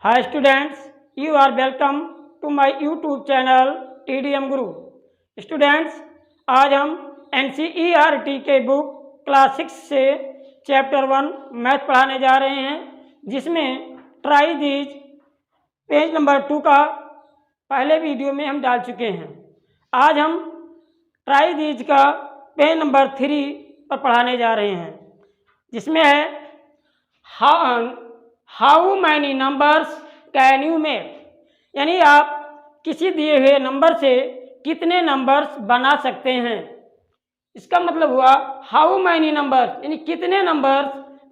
Hi students, you are welcome to my YouTube channel TDM Guru. Students, आज हम NCERT के book class 6 से chapter 1 math पढ़ाने जा रहे हैं, जिसमें ट्राई दीज पेज नंबर 2 का पहले वीडियो में हम डाल चुके हैं। आज हम ट्राई दीज का पेज नंबर 3 पर पढ़ाने जा रहे हैं, जिसमें है how many numbers can you make, यानी आप किसी दिए हुए नंबर से कितने नंबर्स बना सकते हैं। इसका मतलब हुआ हाउ मैनी नंबर्स, यानी कितने नंबर्स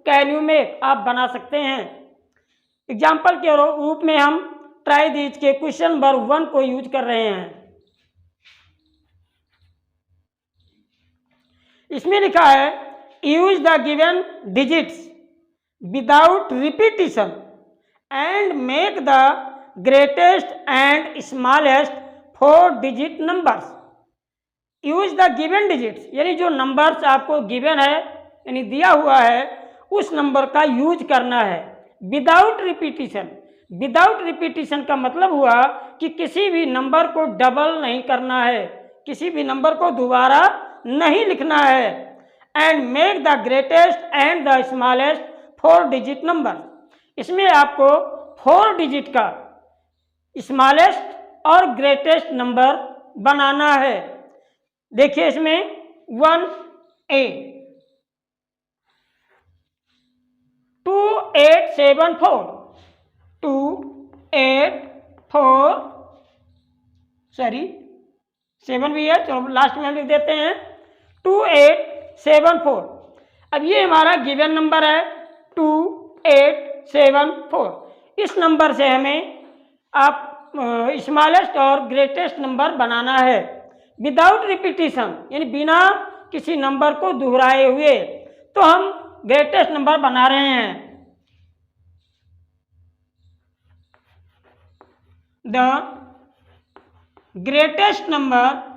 कैन यू मेक आप बना सकते हैं। एग्जाम्पल के रूप में हम ट्राई दीज के क्वेश्चन नंबर 1 को यूज कर रहे हैं। इसमें लिखा है use the given digits without repetition and make the greatest and smallest 4 digit numbers. Use the given digits, यानी जो नंबर्स आपको गिवन है यानी दिया हुआ है उस नंबर का यूज करना है विदाउट रिपीटिशन। विदाउट रिपीटिशन का मतलब हुआ कि किसी भी नंबर को डबल नहीं करना है, किसी भी नंबर को दोबारा नहीं लिखना है। And make the greatest and the smallest 4 digit number, इसमें आपको 4 डिजिट का स्मॉलेस्ट और ग्रेटेस्ट नंबर बनाना है। देखिए इसमें 1A 2874 284 सॉरी 7 भी है, चलो लास्ट में लिख देते हैं 2874। अब ये हमारा गिवन नंबर है 2874। इस नंबर से हमें आप स्मॉलेस्ट और ग्रेटेस्ट नंबर बनाना है विदाउट रिपीटिशन, यानी बिना किसी नंबर को दोहराए हुए। तो हम ग्रेटेस्ट नंबर बना रहे हैं। द ग्रेटेस्ट नंबर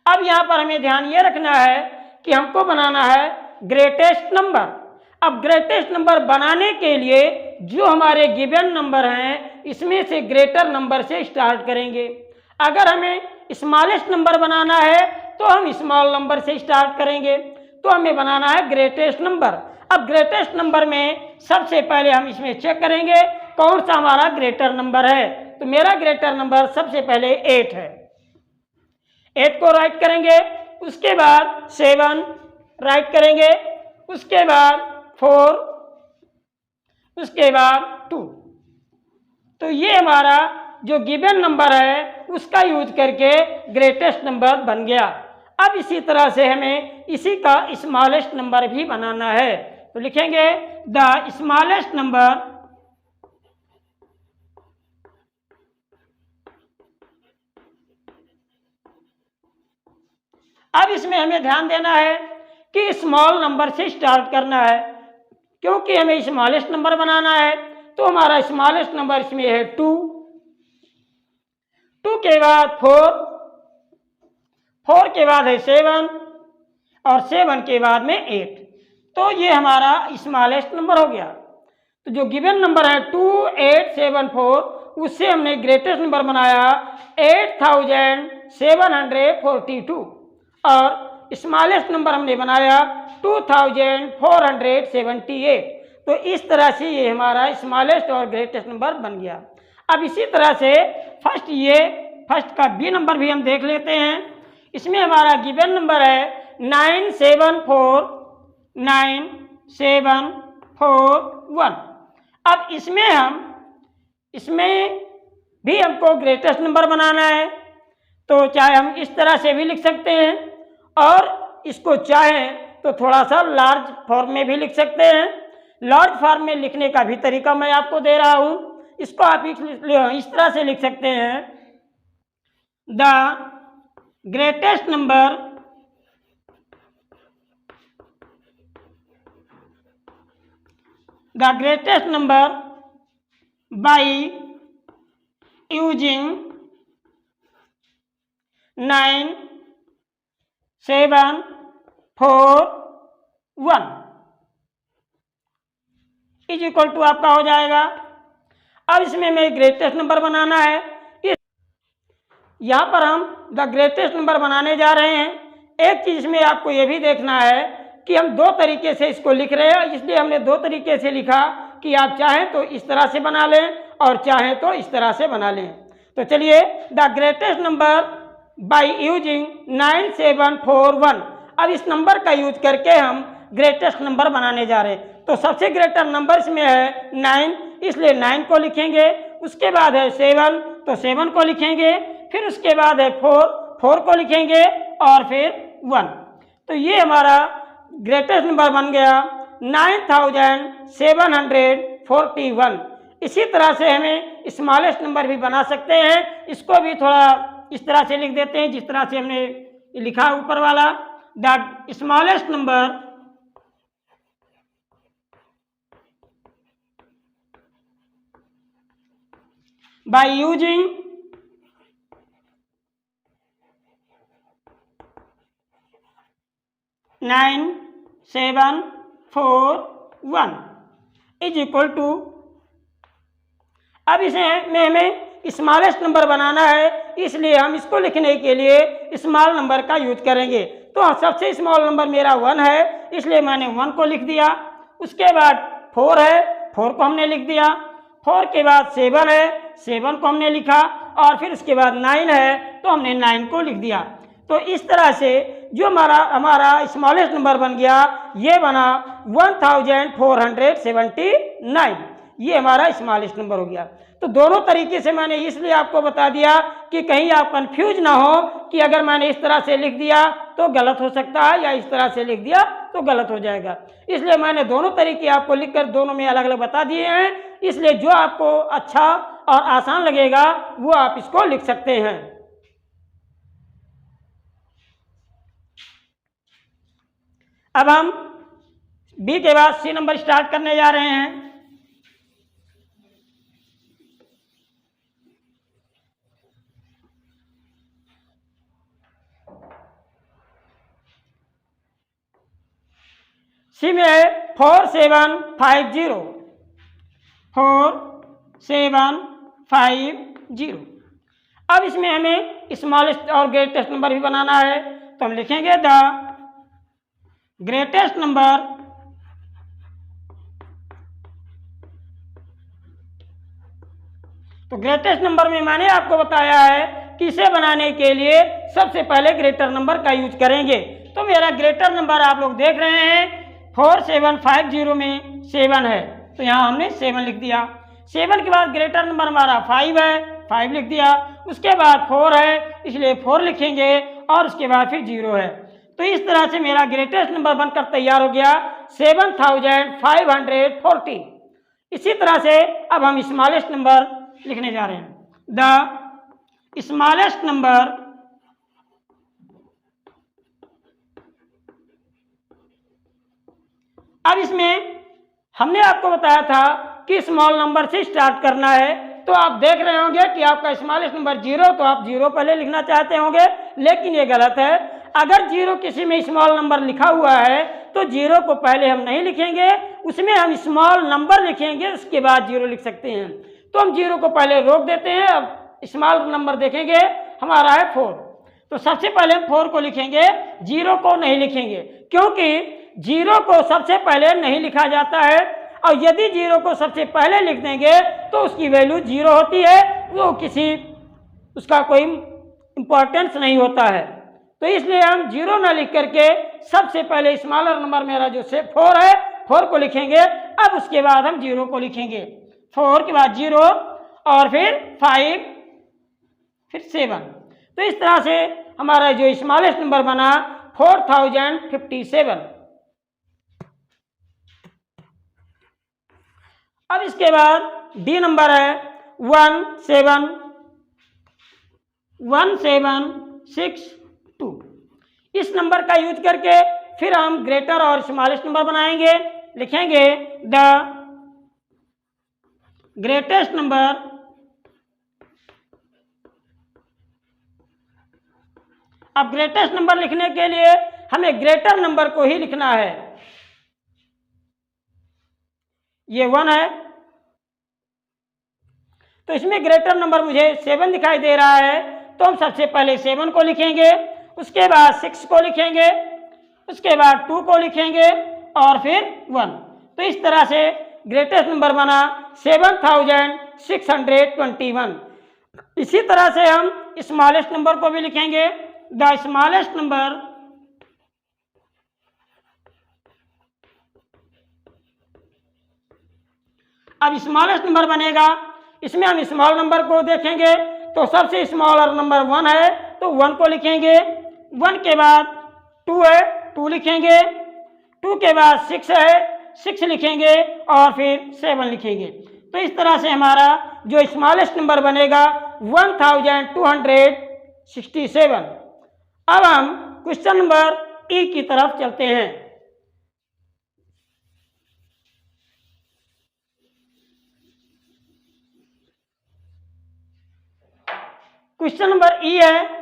अब यहां पर हमें ध्यान ये रखना है कि हमको बनाना है ग्रेटेस्ट नंबर। अब ग्रेटेस्ट नंबर बनाने के लिए जो हमारे गिवन नंबर हैं इसमें से ग्रेटर नंबर से स्टार्ट करेंगे। अगर हमें स्मॉलेस्ट नंबर बनाना है तो हम स्मॉल नंबर से स्टार्ट करेंगे। तो हमें बनाना है ग्रेटेस्ट नंबर। अब ग्रेटेस्ट नंबर में सबसे पहले हम इसमें चेक करेंगे कौन सा हमारा ग्रेटर नंबर है। तो मेरा ग्रेटर नंबर सबसे पहले 8 है, 8 को राइट करेंगे। उसके बाद 7 राइट करेंगे, उसके बाद 4, उसके बाद 2। तो ये हमारा जो गिवन नंबर है उसका यूज करके ग्रेटेस्ट नंबर बन गया। अब इसी तरह से हमें इसी का स्मॉलेस्ट नंबर भी बनाना है। तो लिखेंगे द स्मॉलेस्ट नंबर अब इसमें हमें ध्यान देना है कि स्मॉल नंबर से स्टार्ट करना है, क्योंकि हमें स्मॉलेस्ट नंबर बनाना है। तो हमारा स्मॉलेस्ट नंबर इसमें है 2, 2 के बाद 4, 4 के बाद है 7 और 7 के बाद में 8। तो ये हमारा स्मॉलेस्ट नंबर हो गया। तो जो गिवन नंबर है 2874 उससे हमने ग्रेटेस्ट नंबर बनाया 8742 और स्मॉलेस्ट नंबर हमने बनाया 2478। तो इस तरह से ये हमारा स्मॉलेस्ट और ग्रेटेस्ट नंबर बन गया। अब इसी तरह से फर्स्ट का बी नंबर भी हम देख लेते हैं। इसमें हमारा गिवन नंबर है 9741। अब इसमें भी हमको ग्रेटेस्ट नंबर बनाना है। तो चाहे हम इस तरह से भी लिख सकते हैं और इसको चाहें तो थोड़ा सा लार्ज फॉर्म में भी लिख सकते हैं। लार्ज फॉर्म में लिखने का भी तरीका मैं आपको दे रहा हूं। इसको आप इस तरह से लिख सकते हैं the greatest number by using 9, 7, 4, 1। Is equal to आपका हो जाएगा। अब इसमें हमें ग्रेटेस्ट नंबर बनाना है। इस यहाँ पर हम द ग्रेटेस्ट नंबर बनाने जा रहे हैं। एक चीज़ में आपको ये भी देखना है कि हम दो तरीके से इसको लिख रहे हैं, इसलिए हमने दो तरीके से लिखा कि आप चाहें तो इस तरह से बना लें और चाहें तो इस तरह से बना लें। तो चलिए, the greatest number by using 9741। अब इस नंबर का यूज करके हम ग्रेटेस्ट नंबर बनाने जा रहे हैं। तो सबसे ग्रेटर नंबर इसमें है 9, इसलिए 9 को लिखेंगे। उसके बाद है 7, तो 7 को लिखेंगे। फिर उसके बाद है 4 को लिखेंगे और फिर 1। तो ये हमारा ग्रेटेस्ट नंबर बन गया 9741। इसी तरह से हमें स्मॉलेस्ट नंबर भी बना सकते हैं। इसको भी थोड़ा इस तरह से लिख देते हैं जिस तरह से हमने लिखा ऊपर वाला, the smallest number by using 9741 is equal to. अब इसे में हमें स्मॉलेस्ट नंबर बनाना है, इसलिए हम इसको लिखने के लिए स्मॉल नंबर का यूज करेंगे। तो सबसे स्मॉल नंबर मेरा 1 है, इसलिए मैंने 1 को लिख दिया। उसके बाद 4 है, 4 को हमने लिख दिया। 4 के बाद 7 है, 7 को हमने लिखा। और फिर उसके बाद 9 है, तो हमने 9 को लिख दिया। तो इस तरह से जो हमारा स्मॉलेस्ट नंबर बन गया, ये बना 1479। ये हमारा स्मॉलेस्ट नंबर हो गया। तो दोनों तरीके से मैंने इसलिए आपको बता दिया कि कहीं आप कंफ्यूज ना हो कि अगर मैंने इस तरह से लिख दिया तो गलत हो सकता है या इस तरह से लिख दिया तो गलत हो जाएगा। इसलिए मैंने दोनों तरीके आपको लिखकर दोनों में अलग अलग बता दिए हैं। इसलिए जो आपको अच्छा और आसान लगेगा वो आप इसको लिख सकते हैं। अब हम बी के बाद सी नंबर स्टार्ट करने जा रहे हैं। सी में है 4750। 4750। अब इसमें हमें स्मॉलेस्ट और ग्रेटेस्ट नंबर भी बनाना है। तो हम लिखेंगे द ग्रेटेस्ट नंबर तो ग्रेटेस्ट नंबर में मैंने आपको बताया है कि इसे बनाने के लिए सबसे पहले ग्रेटर नंबर का यूज करेंगे। तो मेरा ग्रेटर नंबर आप लोग देख रहे हैं 4750 में 7 है, तो यहाँ हमने 7 लिख दिया। 7 के बाद ग्रेटर नंबर हमारा 5 है, 5 लिख दिया। उसके बाद 4 है, इसलिए 4 लिखेंगे और उसके बाद फिर 0 है। तो इस तरह से मेरा ग्रेटेस्ट नंबर बनकर तैयार हो गया 7540। इसी तरह से अब हम स्मॉलेस्ट नंबर लिखने जा रहे हैं। द स्मॉलेस्ट नंबर अब इसमें हमने आपको बताया था कि स्मॉल नंबर से स्टार्ट करना है। तो आप देख रहे होंगे कि आपका स्मॉलेस्ट नंबर 0, तो आप 0 पहले लिखना चाहते होंगे, लेकिन ये गलत है। अगर 0 किसी में स्मॉल नंबर लिखा हुआ है तो 0 को पहले हम नहीं लिखेंगे, उसमें हम स्मॉल नंबर लिखेंगे, उसके बाद 0 लिख सकते हैं। तो हम 0 को पहले रोक देते हैं। अब स्मॉल नंबर देखेंगे, हमारा है 4। तो सबसे पहले हम 4 को लिखेंगे, 0 को नहीं लिखेंगे, क्योंकि 0 को सबसे पहले नहीं लिखा जाता है। और यदि 0 को सबसे पहले लिख देंगे तो उसकी वैल्यू 0 होती है, वो उसका कोई इंपॉर्टेंस नहीं होता है। तो इसलिए हम 0 ना लिख करके सबसे पहले स्मॉलर नंबर मेरा जो 4 है, 4 को लिखेंगे। अब उसके बाद हम 0 को लिखेंगे। 4 के बाद 0 और फिर 5 फिर 7। तो इस तरह से हमारा जो स्मॉलेस्ट नंबर बना 4057। अब इसके बाद डी नंबर है 1762। इस नंबर का यूज करके फिर हम ग्रेटर और स्मॉलेस्ट नंबर बनाएंगे। लिखेंगे द ग्रेटेस्ट नंबर अब ग्रेटेस्ट नंबर लिखने के लिए हमें ग्रेटर नंबर को ही लिखना है। ये 1 है, तो इसमें ग्रेटर नंबर मुझे 7 दिखाई दे रहा है, तो हम सबसे पहले 7 को लिखेंगे, उसके बाद 6 को लिखेंगे, उसके बाद 2 को लिखेंगे और फिर 1। तो इस तरह से ग्रेटेस्ट नंबर बना 7621। इसी तरह से हम स्मॉलेस्ट नंबर को भी लिखेंगे। द स्मॉलेस्ट नंबर अब स्मॉलेस्ट नंबर बनेगा, इसमें हम स्मॉल नंबर को देखेंगे तो सबसे स्मॉलर नंबर 1 है, तो 1 को लिखेंगे, 1 के बाद 2 है, 2 लिखेंगे, 2 के बाद 6 है, 6 लिखेंगे और फिर 7 लिखेंगे। तो इस तरह से हमारा जो स्मॉलेस्ट नंबर बनेगा 1267। अब हम क्वेश्चन नंबर ई की तरफ चलते हैं। क्वेश्चन नंबर ई है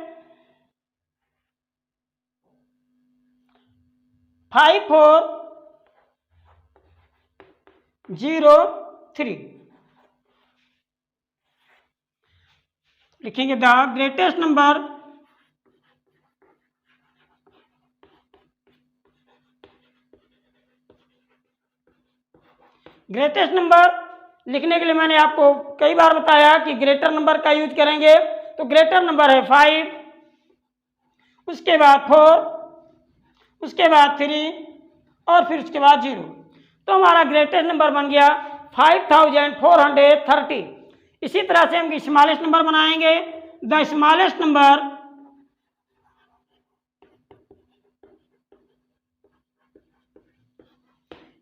5403। लिखेंगे द ग्रेटेस्ट नंबर लिखने के लिए मैंने आपको कई बार बताया कि ग्रेटर नंबर का यूज करेंगे, तो ग्रेटर नंबर है 5, उसके बाद 4, उसके बाद 3 और फिर उसके बाद 0। तो हमारा ग्रेटेस्ट नंबर बन गया 5430। इसी तरह से हम स्मॉलेस्ट नंबर बनाएंगे। द स्मॉलेस्ट नंबर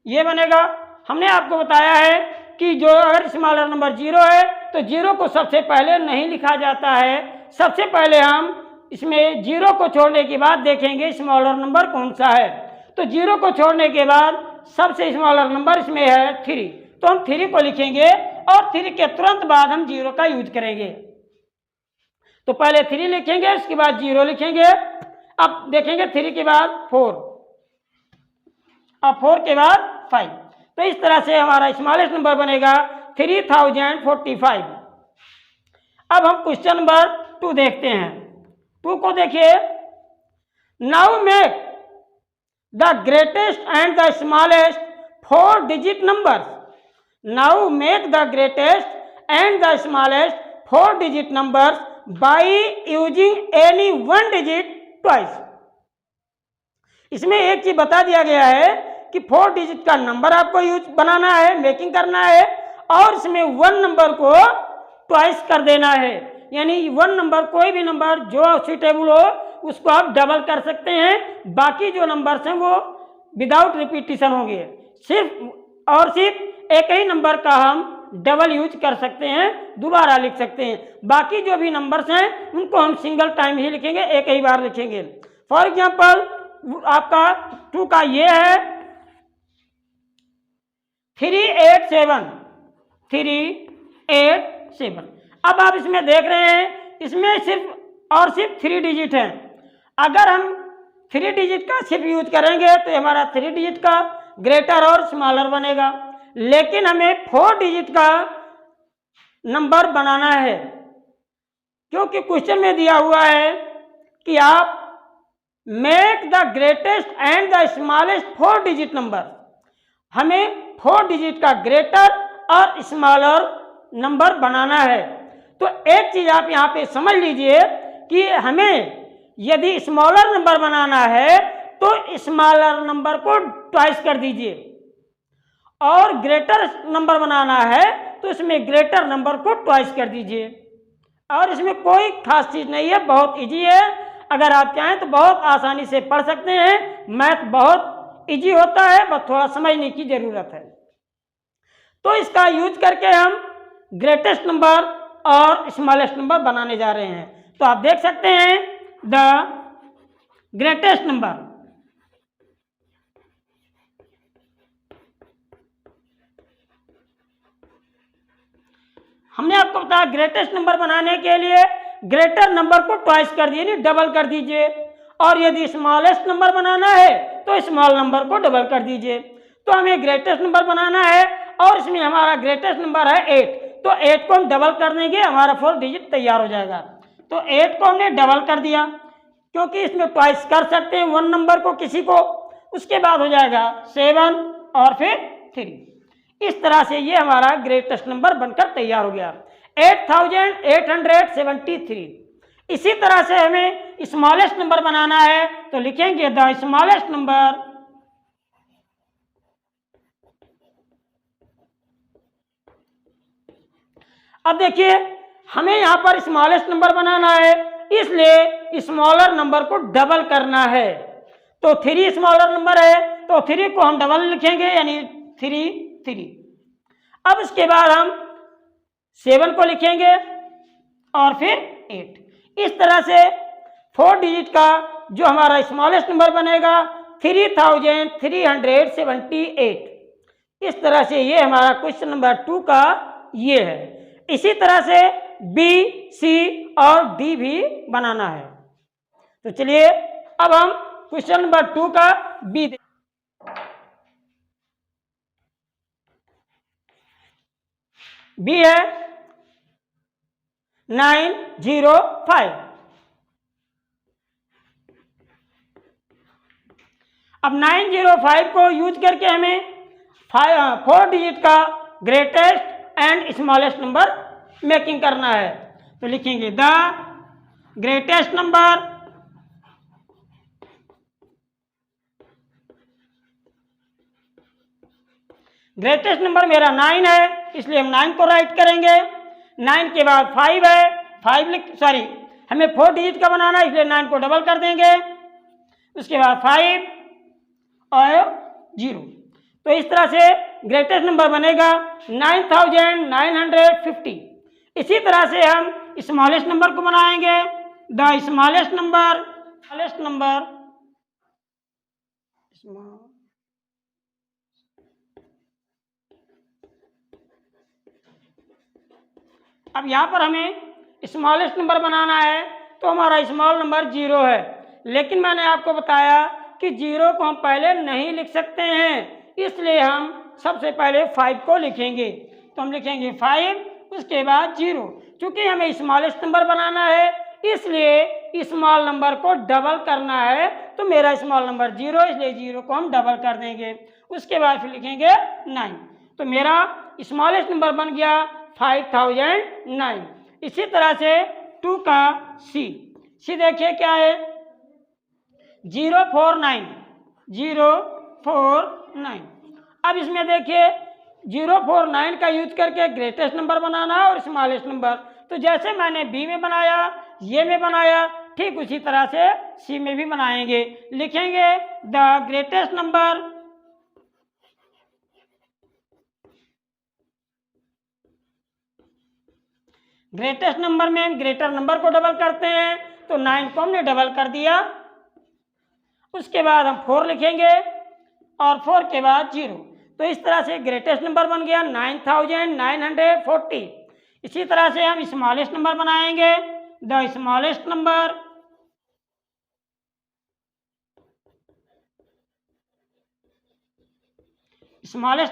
ये बनेगा, हमने आपको बताया है कि जो अगर स्मॉलर नंबर 0 है तो 0 को सबसे पहले नहीं लिखा जाता है, सबसे पहले हम इसमें 0 को छोड़ने के बाद देखेंगे स्मॉलर नंबर कौन सा है। तो 0 को छोड़ने के बाद सबसे स्मॉलर नंबर इसमें है 3, तो हम 3 को लिखेंगे और 3 के तुरंत बाद हम 0 का यूज करेंगे। तो पहले 3 लिखेंगे, उसके बाद 0 लिखेंगे, अब देखेंगे 3 के बाद 4, अब 4 के बाद 5। तो इस तरह से हमारा स्मॉलेस्ट नंबर बनेगा 3045। अब हम क्वेश्चन नंबर 2 देखते हैं। 2 को देखिए, now make the greatest and the smallest 4 digit numbers. Now make the greatest and the smallest 4 digit numbers by using any 1 digit twice. इसमें एक चीज बता दिया गया है कि 4 डिजिट का नंबर आपको यूज बनाना है, मेकिंग करना है, और इसमें 1 नंबर को ट्वाइस कर देना है। यानी 1 नंबर, कोई भी नंबर जो सुटेबल हो उसको आप डबल कर सकते हैं, बाकी जो नंबर्स हैं वो विदाउट रिपीटिशन होंगे। सिर्फ और सिर्फ एक ही नंबर का हम डबल यूज कर सकते हैं, दोबारा लिख सकते हैं। बाकी जो भी नंबर्स हैं उनको हम सिंगल टाइम ही लिखेंगे, एक ही बार लिखेंगे। फॉर एग्जाम्पल आपका 2 का ये है 387। अब आप इसमें देख रहे हैं इसमें सिर्फ और सिर्फ 3 डिजिट हैं। अगर हम 3 डिजिट का सिर्फ यूज करेंगे तो हमारा 3 डिजिट का ग्रेटर और स्मॉलर बनेगा, लेकिन हमें 4 डिजिट का नंबर बनाना है, क्योंकि क्वेश्चन में दिया हुआ है कि आप make the greatest and the smallest 4 digit number. हमें 4 डिजिट का ग्रेटर और स्मॉलर नंबर बनाना है। तो एक चीज आप यहाँ पे समझ लीजिए कि हमें यदि स्मॉलर नंबर बनाना है तो स्मॉलर नंबर को ट्वाइस कर दीजिए, और ग्रेटर नंबर बनाना है तो इसमें ग्रेटर नंबर को ट्वाइस कर दीजिए। और इसमें कोई खास चीज नहीं है, बहुत इजी है। अगर आप चाहें तो बहुत आसानी से पढ़ सकते हैं। मैथ बहुत इजी होता है, बस थोड़ा समझने की जरूरत है। तो इसका यूज करके हम ग्रेटेस्ट नंबर और स्मॉलेस्ट नंबर बनाने जा रहे हैं। तो आप देख सकते हैं द ग्रेटेस्ट नंबर, हमने आपको बताया ग्रेटेस्ट नंबर बनाने के लिए ग्रेटर नंबर को ट्वाइस कर दीजिए, डबल कर दीजिए, और यदि स्मॉलेस्ट नंबर बनाना है तो स्मॉल नंबर को डबल कर दीजिए। तो हमें ग्रेटेस्ट नंबर बनाना है और इसमें हमारा ग्रेटेस्ट नंबर है 8, तो 8 को हम डबल कर देंगे, हमारा 4 डिजिट तैयार हो जाएगा। तो 8 को हमने डबल कर दिया, क्योंकि इसमें ट्वाइस कर सकते हैं 1 नंबर को किसी को। उसके बाद हो जाएगा 7 और फिर 3। इस तरह से ये हमारा ग्रेटेस्ट नंबर बनकर तैयार हो गया, 8873। इसी तरह से हमें स्मॉलेस्ट नंबर बनाना है, तो लिखेंगे द स्मॉलेस्ट नंबर अब देखिए हमें यहां पर स्मॉलेस्ट नंबर बनाना है, इसलिए स्मॉलर नंबर को डबल करना है। तो 3 स्मॉलर नंबर है, तो 3 को हम डबल लिखेंगे, यानी 3। अब इसके बाद हम 7 को लिखेंगे और फिर 8। इस तरह से 4 डिजिट का जो हमारा स्मॉलेस्ट नंबर बनेगा 3378। इस तरह से ये हमारा क्वेश्चन नंबर 2 का ये है। इसी तरह से बी, सी और डी भी बनाना है। तो चलिए अब हम क्वेश्चन नंबर 2 का बी है 905। अब 905 को यूज करके हमें 4 डिजिट का greatest and smallest number making करना है। तो लिखेंगे द ग्रेटेस्ट नंबर मेरा 9 है, इसलिए हम 9 को राइट करेंगे। 9 के बाद 5 है, हमें 4 डिजिट का बनाना है, इसलिए 9 को डबल कर देंगे। उसके बाद 5 और 0। तो इस तरह से ग्रेटेस्ट नंबर बनेगा 9950। इसी तरह से हम स्मॉलेस्ट नंबर को बनाएंगे, द स्मॉलेस्ट नंबर अब यहां पर हमें स्मॉलेस्ट नंबर बनाना है, तो हमारा स्मॉल नंबर 0 है, लेकिन मैंने आपको बताया कि 0 को हम पहले नहीं लिख सकते हैं, इसलिए हम सबसे पहले 5 को लिखेंगे। तो हम लिखेंगे 5, उसके बाद 0। चूंकि हमें स्मॉलेस्ट नंबर बनाना है, इसलिए स्मॉल नंबर को डबल करना है, तो मेरा स्मॉल नंबर 0, इसलिए 0 को हम डबल कर देंगे। उसके बाद फिर लिखेंगे 9। तो मेरा स्मॉलेस्ट नंबर बन गया 5009। इसी तरह से 2 का सी देखिए क्या है 049। अब इसमें देखिए 049 का यूज करके ग्रेटेस्ट नंबर बनाना है और स्मॉलेस्ट नंबर। तो जैसे मैंने बी में बनाया, ये में बनाया, ठीक उसी तरह से सी में भी बनाएंगे। लिखेंगे द ग्रेटेस्ट नंबर में हम ग्रेटर नंबर को डबल करते हैं, तो 9 को हमने डबल कर दिया। उसके बाद हम 4 लिखेंगे और 4 के बाद 0। तो इस तरह से ग्रेटेस्ट नंबर बन गया 9940। इसी तरह से हम स्मॉलेस्ट नंबर बनाएंगे, द स्मॉलेस्ट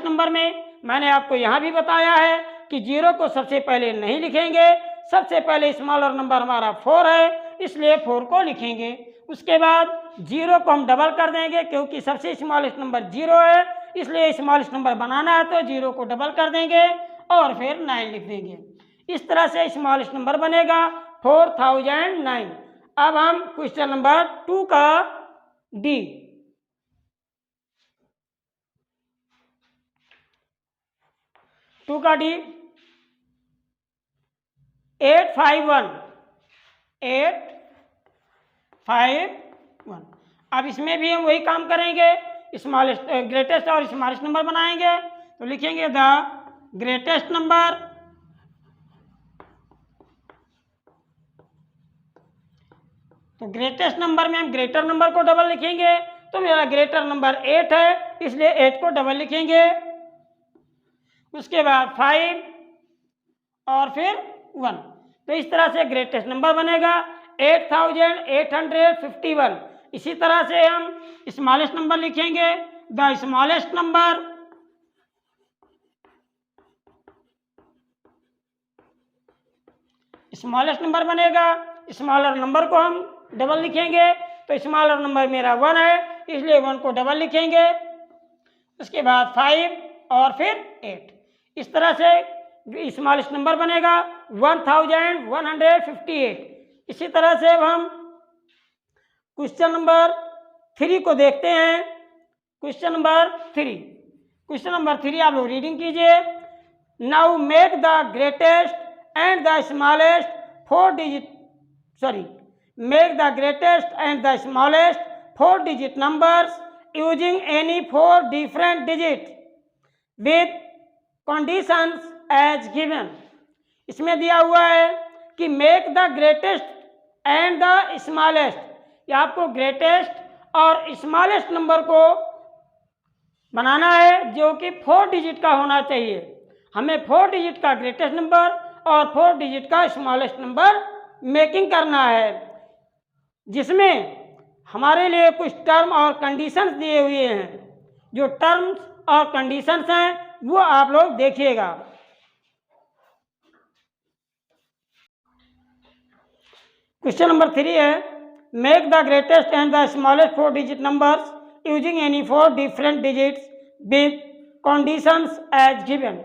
नंबर में मैंने आपको यहां भी बताया है कि 0 को सबसे पहले नहीं लिखेंगे, सबसे पहले स्मॉलर नंबर हमारा 4 है, इसलिए 4 को लिखेंगे। उसके बाद 0 को हम डबल कर देंगे, क्योंकि सबसे स्मॉलेस्ट नंबर 0 है, इसलिए स्मॉलेस्ट नंबर बनाना है, तो 0 को डबल कर देंगे और फिर 9 लिख देंगे। इस तरह से स्मॉलेस्ट नंबर बनेगा 4009। अब हम क्वेश्चन नंबर 2 का डी 851। अब इसमें भी हम वही काम करेंगे, स्मॉलेस्ट ग्रेटेस्ट और स्मॉलेस्ट नंबर बनाएंगे। तो लिखेंगे द ग्रेटेस्ट नंबर में हम ग्रेटर नंबर को डबल लिखेंगे। तो मेरा ग्रेटर नंबर 8 है, इसलिए 8 को डबल लिखेंगे। उसके बाद 5 और फिर 1। तो इस तरह से ग्रेटेस्ट नंबर बनेगा 8851। इसी तरह से हम स्मॉलेस्ट नंबर लिखेंगे, the smallest number smallest number बनेगा, स्मॉलर नंबर को हम डबल लिखेंगे, तो स्मॉलर नंबर मेरा 1 है, इसलिए 1 को डबल लिखेंगे। उसके बाद 5 और फिर 8, इस तरह से स्मॉलेस्ट नंबर बनेगा 1158। इसी तरह से अब हम क्वेश्चन नंबर 3 को देखते हैं। क्वेश्चन नंबर 3 आप लोग रीडिंग कीजिए। Now make the greatest and the smallest make the greatest and the smallest 4 digit numbers using any 4 different digits with conditions as given। इसमें दिया हुआ है कि make the greatest and the smallest, ये आपको ग्रेटेस्ट और smallest number को बनाना है जो कि 4 डिजिट का होना चाहिए। हमें 4 डिजिट का ग्रेटेस्ट नंबर और 4 डिजिट का स्मॉलेस्ट नंबर मेकिंग करना है, जिसमें हमारे लिए कुछ टर्म और कंडीशंस दिए हुए हैं। जो टर्म्स और कंडीशंस हैं वो आप लोग देखिएगा। क्वेश्चन नंबर 3 है make the greatest and the smallest 4 digit numbers using any 4 different digits with conditions as given.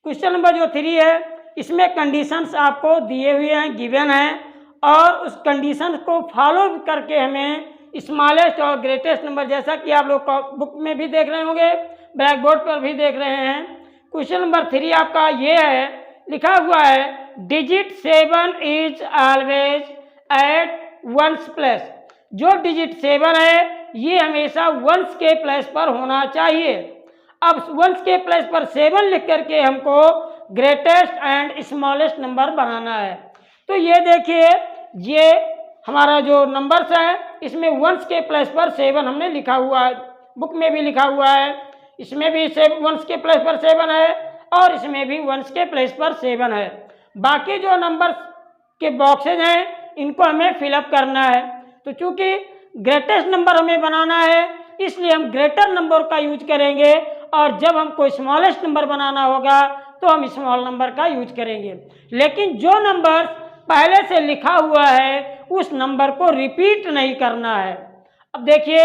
Question number जो 3 है इसमें कंडीशंस आपको दिए हुए हैं, गिवन हैं, और उस कंडीशन को फॉलो करके हमें स्मॉलेस्ट और ग्रेटेस्ट नंबर, जैसा कि आप लोग बुक में भी देख रहे होंगे, ब्लैक बोर्ड पर भी देख रहे हैं। क्वेश्चन नंबर 3 आपका ये है, लिखा हुआ है digit 7 is always at 1's place. जो डिजिट 7 है ये हमेशा 1's के प्लेस पर होना चाहिए। अब 1's के प्लेस पर 7 लिख करके हमको ग्रेटेस्ट एंड स्मॉलेस्ट नंबर बनाना है। तो ये देखिए, ये हमारा जो नंबर्स है इसमें 1's के प्लेस पर 7 हमने लिखा हुआ है, बुक में भी लिखा हुआ है, इसमें भी 1's के प्लेस पर 7 है और इसमें भी 1's के प्लेस पर 7 है। बाकी जो नंबर्स के बॉक्सेज हैं इनको हमें फिलअप करना है। तो चूंकि ग्रेटेस्ट नंबर हमें बनाना है इसलिए हम ग्रेटर नंबर का यूज करेंगे, और जब हमको स्मॉलेस्ट नंबर बनाना होगा तो हम स्मॉल नंबर का यूज करेंगे। लेकिन जो नंबर पहले से लिखा हुआ है उस नंबर को रिपीट नहीं करना है। अब देखिए,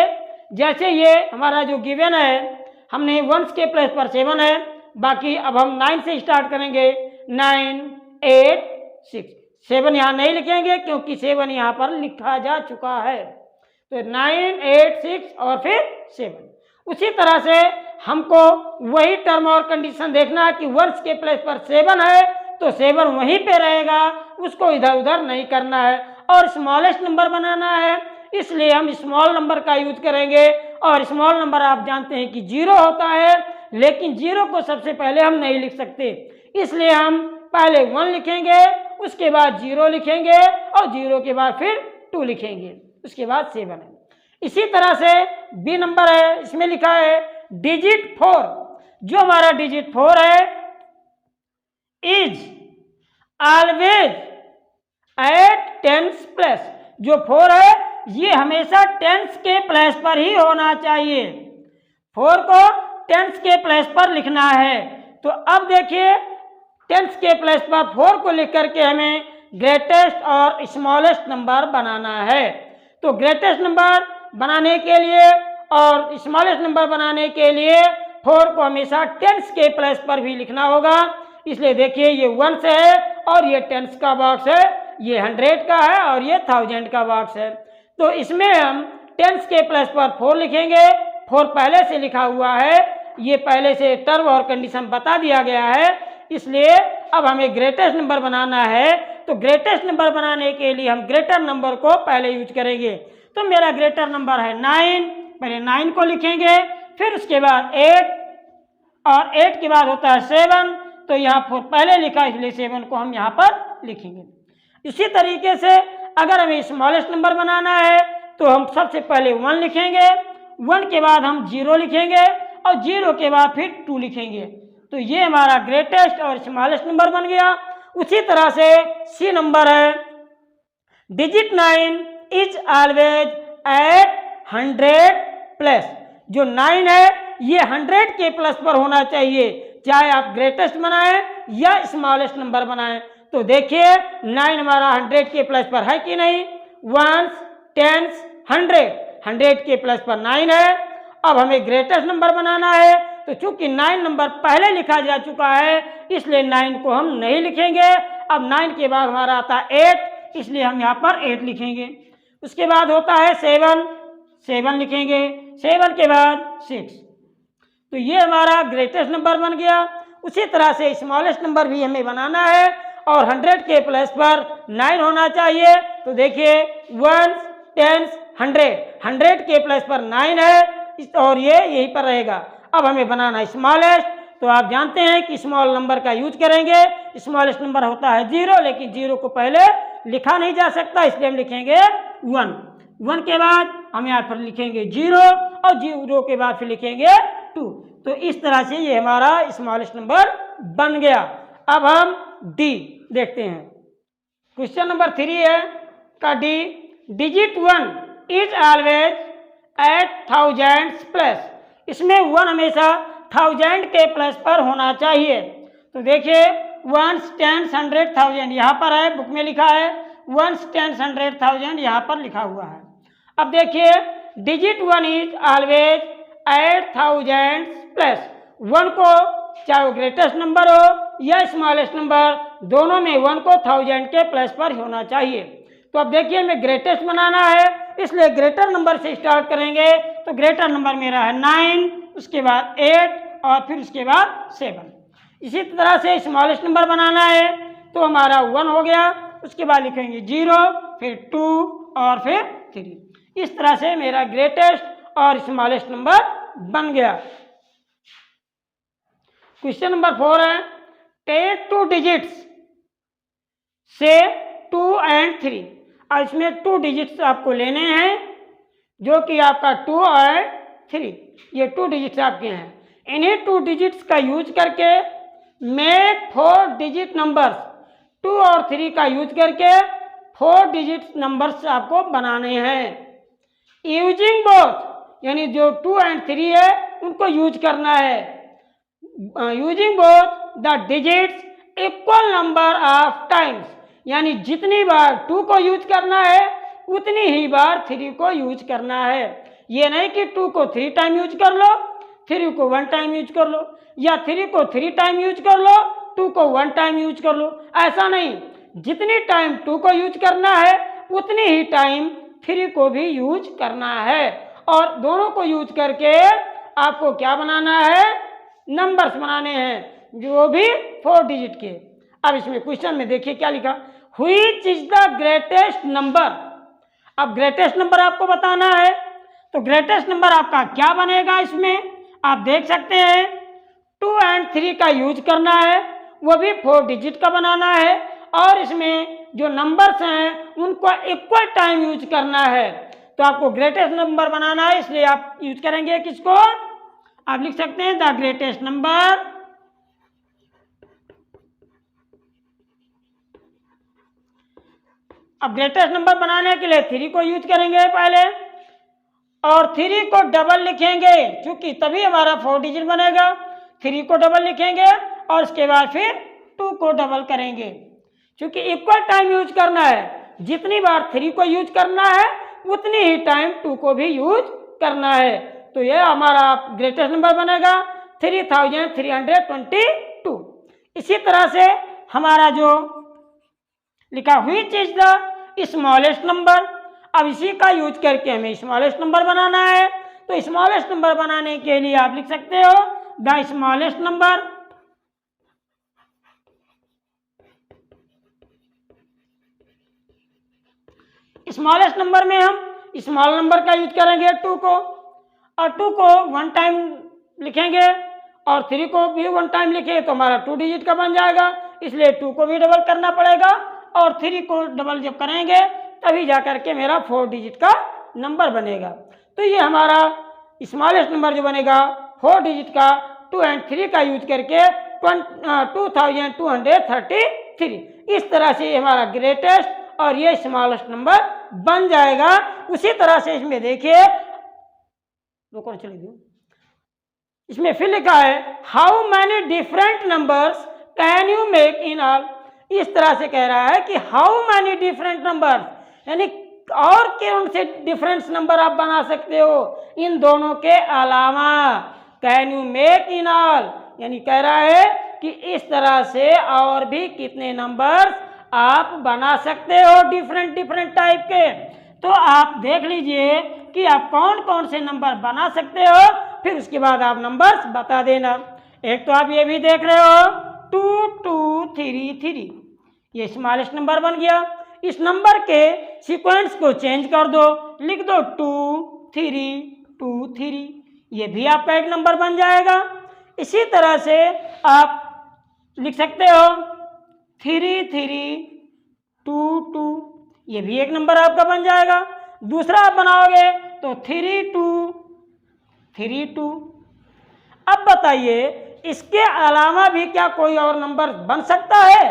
जैसे ये हमारा जो गिवन है, हमने 1's के प्लेस पर 7 है, बाकी अब हम 9 से स्टार्ट करेंगे। 9 8 6, 7 यहाँ नहीं लिखेंगे क्योंकि 7 यहाँ पर लिखा जा चुका है। तो 9 8 6 और फिर 7। उसी तरह से हमको वही टर्म और कंडीशन देखना है कि 1's के प्लेस पर 7 है तो 7 वहीं पे रहेगा, उसको इधर उधर नहीं करना है। और स्मॉलेस्ट नंबर बनाना है इसलिए हम स्मॉल नंबर का यूज करेंगे, और स्मॉल नंबर आप जानते हैं कि 0 होता है, लेकिन 0 को सबसे पहले हम नहीं लिख सकते, इसलिए हम पहले 1 लिखेंगे, उसके बाद 0 लिखेंगे और 0 के बाद फिर 2 लिखेंगे, उसके बाद 7 है। इसी तरह से बी नंबर है, इसमें लिखा है डिजिट 4। जो हमारा डिजिट 4 है is always at 10's place. जो 4 है ये हमेशा 10's के प्लेस पर ही होना चाहिए। 4 को 10's के प्लेस पर लिखना है। तो अब देखिए, 10's के प्लेस पर 4 को लिख करके हमें ग्रेटेस्ट और स्मॉलेस्ट नंबर बनाना है। तो ग्रेटेस्ट नंबर बनाने के लिए और स्मॉलेस्ट नंबर बनाने के लिए 4 को हमेशा 10's के प्लेस पर भी लिखना होगा। इसलिए देखिए, ये 1 से है और ये 10's का बॉक्स है, ये 100 का है और ये 1000 का बॉक्स है। तो इसमें हम 10's के प्लेस पर 4 लिखेंगे। 4 पहले से लिखा हुआ है, ये पहले से टर्म और कंडीशन बता दिया गया है, इसलिए अब हमें ग्रेटेस्ट नंबर बनाना है। तो ग्रेटेस्ट नंबर बनाने के लिए हम ग्रेटर नंबर को पहले यूज करेंगे। तो मेरा ग्रेटर नंबर है 9, पहले 9 को लिखेंगे, फिर उसके बाद 8 और 8 के बाद होता है 7। तो यहाँ 4 पहले लिखा इसलिए 7 को हम यहाँ पर लिखेंगे। इसी तरीके से अगर हमें स्मॉलेस्ट नंबर बनाना है तो हम सबसे पहले 1 लिखेंगे, 1 के बाद हम 0 लिखेंगे और 0 के बाद फिर 2 लिखेंगे। तो ये हमारा ग्रेटेस्ट और स्मॉलेस्ट नंबर बन गया। उसी तरह से सी नंबर है digit 9 is always at 100 plus. जो 9 है ये 100 के प्लस पर होना चाहिए, चाहे आप ग्रेटेस्ट बनाएं या स्मॉलेस्ट नंबर बनाएं। तो देखिए 9 हमारा 100 के प्लस पर है कि नहीं, वंस, टेंस, 100 के प्लस पर 9 है। अब हमें ग्रेटेस्ट नंबर बनाना है, तो चूंकि 9 नंबर पहले लिखा जा चुका है इसलिए 9 को हम नहीं लिखेंगे। अब 9 के बाद हमारा आता है 8, इसलिए हम यहाँ पर 8 लिखेंगे। उसके बाद होता है 7 लिखेंगे, 7 के बाद 6। तो ये हमारा ग्रेटेस्ट नंबर बन गया। उसी तरह से स्मॉलेस्ट नंबर भी हमें बनाना है और 100 के प्लस पर 9 होना चाहिए। तो देखिए 1, 10, 100 के प्लस पर 9 है और ये यहीं पर रहेगा। अब हमें बनाना स्मॉलेस्ट, तो आप जानते हैं कि स्मॉल नंबर का यूज करेंगे। स्मॉलेस्ट नंबर होता है 0, लेकिन 0 को पहले लिखा नहीं जा सकता, इसलिए हम लिखेंगे 1 के बाद हम यहाँ पर लिखेंगे 0 और 0 के बाद फिर लिखेंगे 2। तो इस तरह से ये हमारा स्मॉलेस्ट नंबर बन गया। अब हम डी देखते हैं। क्वेश्चन नंबर 3 है का D, digit 1 is always at thousands plus. इसमें 1 हमेशा 1000 के प्लस पर होना चाहिए। तो देखिए 1s, 10s, 100, 1000 यहाँ पर है, बुक में लिखा है 1s, 10s, 100, 1000 यहाँ पर लिखा हुआ है। अब देखिए digit 1 is always at thousands plus. 1 को चाहे वो ग्रेटेस्ट नंबर हो या स्मॉलेस्ट नंबर, दोनों में 1 को 1000 के प्लस पर होना चाहिए। तो अब देखिए हमें ग्रेटेस्ट बनाना है, इसलिए ग्रेटर नंबर से स्टार्ट करेंगे। तो ग्रेटर नंबर मेरा है 9, उसके बाद 8 और फिर उसके बाद 7। इसी तरह से स्मॉलेस्ट नंबर बनाना है, तो हमारा 1 हो गया, उसके बाद लिखेंगे 0, फिर 2 और फिर 3। इस तरह से मेरा ग्रेटेस्ट और स्मॉलेस्ट नंबर बन गया। क्वेश्चन नंबर 4 है, टेक 2 डिजिट्स से 2 और 3। और इसमें 2 डिजिट्स आपको लेने हैं, जो कि आपका 2 और 3, ये 2 डिजिट्स आपके हैं। इन्हीं 2 डिजिट्स का यूज करके मेक 4 डिजिट नंबर्स, 2 और 3 का यूज करके 4 डिजिट नंबर्स आपको बनाने हैं। यूजिंग बोथ, यानी जो 2 और 3 है उनको यूज करना है। Using both the digits equal number of times, यानी जितनी बार 2 को यूज करना है उतनी ही बार 3 को यूज करना है। ये नहीं कि 2 को 3 टाइम यूज कर लो, 3 को 1 टाइम यूज कर लो, या 3 को 3 टाइम यूज कर लो, 2 को 1 टाइम यूज कर लो। ऐसा नहीं, जितनी टाइम 2 को यूज करना है उतनी ही टाइम 3 को भी यूज करना है। और दोनों को यूज करके आपको क्या बनाना है, नंबर्स बनाने हैं, जो भी 4 डिजिट के। अब इसमें क्वेश्चन में देखिए क्या लिखा, which is the greatest number. अब ग्रेटेस्ट नंबर आपको बताना है, तो ग्रेटेस्ट नंबर आपका क्या बनेगा, इसमें आप देख सकते हैं 2 और 3 का यूज करना है, वो भी 4 डिजिट का बनाना है, और इसमें जो नंबर्स हैं उनको इक्वल टाइम यूज करना है। तो आपको ग्रेटेस्ट नंबर बनाना है, इसलिए आप यूज करेंगे किसको, आप लिख सकते हैं द ग्रेटेस्ट नंबर। अब ग्रेटेस्ट नंबर बनाने के लिए 3 को यूज करेंगे पहले, और 3 को डबल लिखेंगे, क्योंकि तभी हमारा 4 डिजिट बनेगा। 3 को डबल लिखेंगे और उसके बाद फिर 2 को डबल करेंगे, क्योंकि इक्वल टाइम यूज करना है। जितनी बार 3 को यूज करना है उतनी ही टाइम 2 को भी यूज करना है। तो यह हमारा ग्रेटेस्ट नंबर बनेगा 3322। इसी तरह से हमारा जो लिखा which is the smallest number, अब इसी का यूज करके हमें स्मॉलेस्ट नंबर बनाना है। तो स्मॉलेस्ट नंबर बनाने के लिए आप लिख सकते हो the smallest number. Smallest number में हम स्मॉल नंबर का यूज करेंगे 2 को, और 2 को 1 टाइम लिखेंगे और 3 को भी 1 टाइम लिखेंगे, तो हमारा 2 डिजिट का बन जाएगा। इसलिए 2 को भी डबल करना पड़ेगा, और 3 को डबल जब करेंगे तभी जाकर के मेरा 4 डिजिट का नंबर बनेगा। तो ये हमारा स्मॉलेस्ट नंबर जो बनेगा 4 डिजिट का 2 और 3 का यूज करके 2233। इस तरह से हमारा ग्रेटेस्ट और ये स्मॉलेस्ट नंबर बन जाएगा। उसी तरह से इसमें देखिए, इसमें फिर लिखा है how many different numbers can you make in all. इस तरह से कह रहा है कि हाउ मैनी डिफरेंट नंबर, यानी और कौन से डिफरेंट नंबर आप बना सकते हो इन दोनों के अलावा। Can you make in all, यानी कह रहा है कि इस तरह से और भी कितने नंबर्स आप बना सकते हो डिफरेंट डिफरेंट टाइप के। तो आप देख लीजिए कि आप कौन कौन से नंबर बना सकते हो, फिर उसके बाद आप नंबर्स बता देना। एक तो आप ये भी देख रहे हो 2 2 3 3, ये स्मॉलेस्ट नंबर बन गया। इस नंबर के सीक्वेंस को चेंज कर दो, लिख दो 2 3 2 3, ये भी आपका एक नंबर बन जाएगा। इसी तरह से आप लिख सकते हो 3 3 2 2, ये भी एक नंबर आपका बन जाएगा। दूसरा आप बनाओगे तो 3 2 3 2। अब बताइए इसके अलावा भी क्या कोई और नंबर बन सकता है?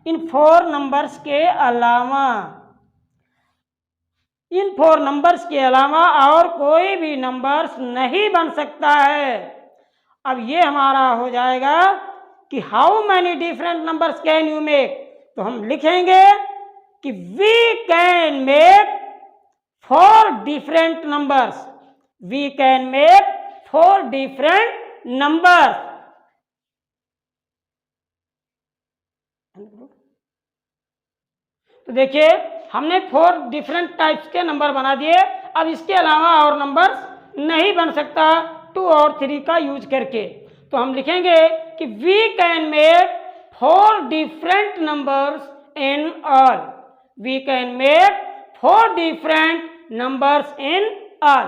इन 4 नंबर्स के अलावा, इन 4 नंबर्स के अलावा और कोई भी नंबर्स नहीं बन सकता है। अब ये हमारा हो जाएगा कि how many different numbers can you make, तो हम लिखेंगे कि we can make 4 different numbers, we can make 4 different numbers. तो देखिए हमने 4 डिफरेंट टाइप्स के नंबर बना दिए। अब इसके अलावा और नंबर्स नहीं बन सकता 2 और 3 का यूज करके, तो हम लिखेंगे कि we can make 4 different numbers in all, we can make 4 different numbers in all.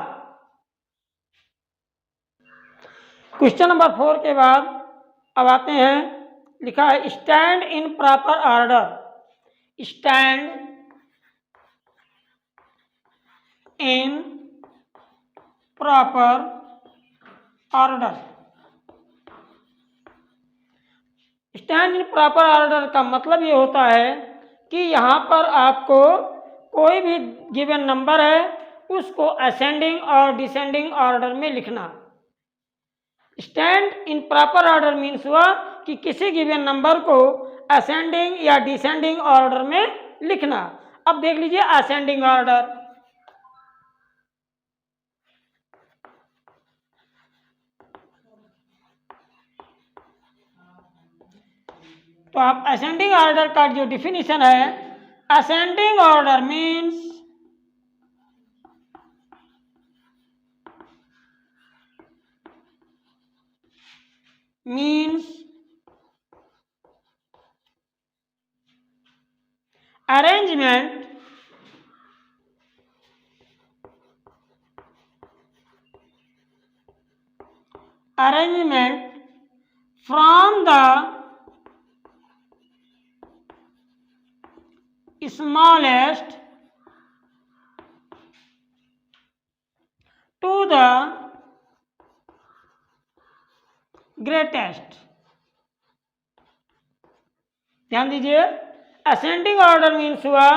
Question number 4 के बाद अब आते हैं, लिखा है stand in proper order, stand in proper order. Stand in proper order का मतलब ये होता है कि यहाँ पर आपको कोई भी गिवन नंबर है उसको असेंडिंग और डिसेंडिंग ऑर्डर में लिखना। Stand in proper order means हुआ कि किसी गिवन नंबर को असेंडिंग या डिसेंडिंग ऑर्डर में लिखना। अब देख लीजिए असेंडिंग ऑर्डर, तो आप असेंडिंग ऑर्डर का जो डिफिनीशन है, ascending order means arrangement from the smallest to the greatest। ध्यान दीजिए असेंडिंग ऑर्डर मीन्स हुआ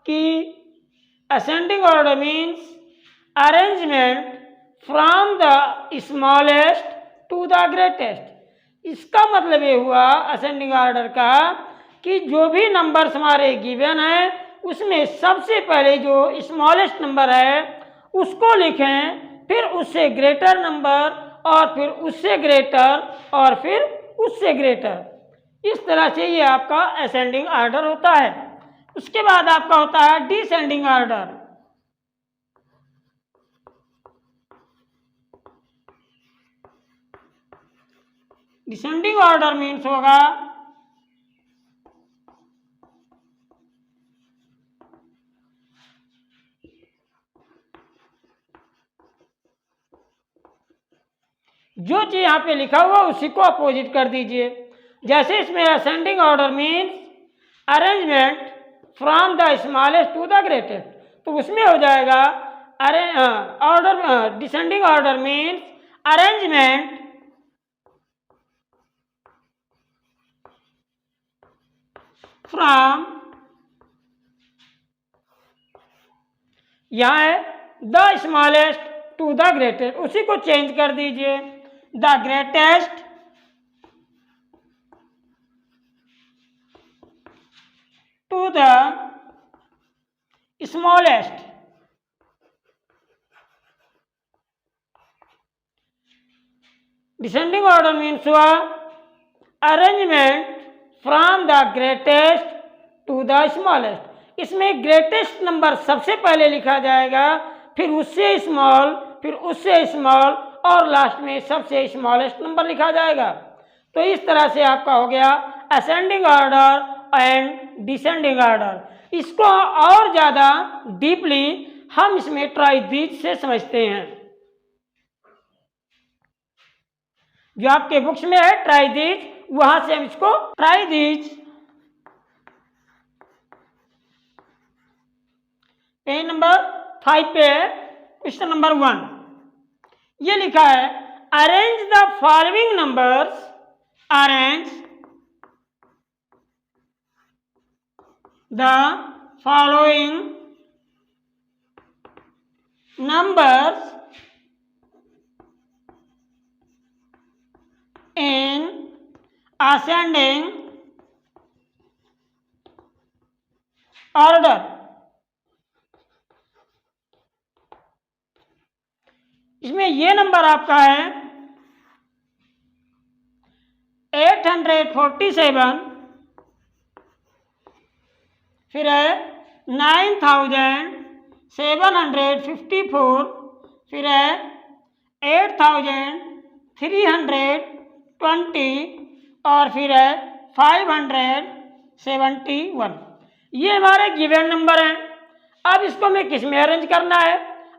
कि ascending order means arrangement from the smallest to the greatest. इसका मतलब ये हुआ असेंडिंग ऑर्डर का कि जो भी नंबर्स हमारे गिवन है उसमें सबसे पहले जो स्मॉलेस्ट नंबर है उसको लिखें, फिर उससे ग्रेटर नंबर और फिर उससे ग्रेटर और फिर उससे ग्रेटर। इस तरह से ये आपका असेंडिंग ऑर्डर होता है। उसके बाद आपका होता है descending order. Descending order means होगा जो चीज यहां पे लिखा हुआ उसी को अपोजिट कर दीजिए। जैसे इसमें ascending order means arrangement from the smallest to the greatest, तो उसमें हो जाएगा order descending order means arrangement from, यहाँ है the smallest to the greatest, उसी को चेंज कर दीजिए the greatest the smallest. Descending order means हुआ arrangement from the greatest to the smallest. इसमें ग्रेटेस्ट नंबर सबसे पहले लिखा जाएगा, फिर उससे स्मॉल, फिर उससे स्मॉल, और लास्ट में सबसे स्मॉलेस्ट नंबर लिखा जाएगा। तो इस तरह से आपका हो गया ascending order and descending order. इसको और ज़्यादा डीपली हम इसमें ट्राइजीज से समझते हैं। जो आपके बुक्स में है ट्राइजीज, वहां से हम इसको ट्राइजीज, पेज नंबर 5 पे क्वेश्चन नंबर 1 ये लिखा है arrange the following numbers, arrange the following numbers in ascending order। इसमें ये नंबर आपका है 847, फिर है 9754, फिर है 8320, और फिर है 571। ये हमारे गिवन नंबर हैं। अब इसको हमें किस में अरेंज करना है?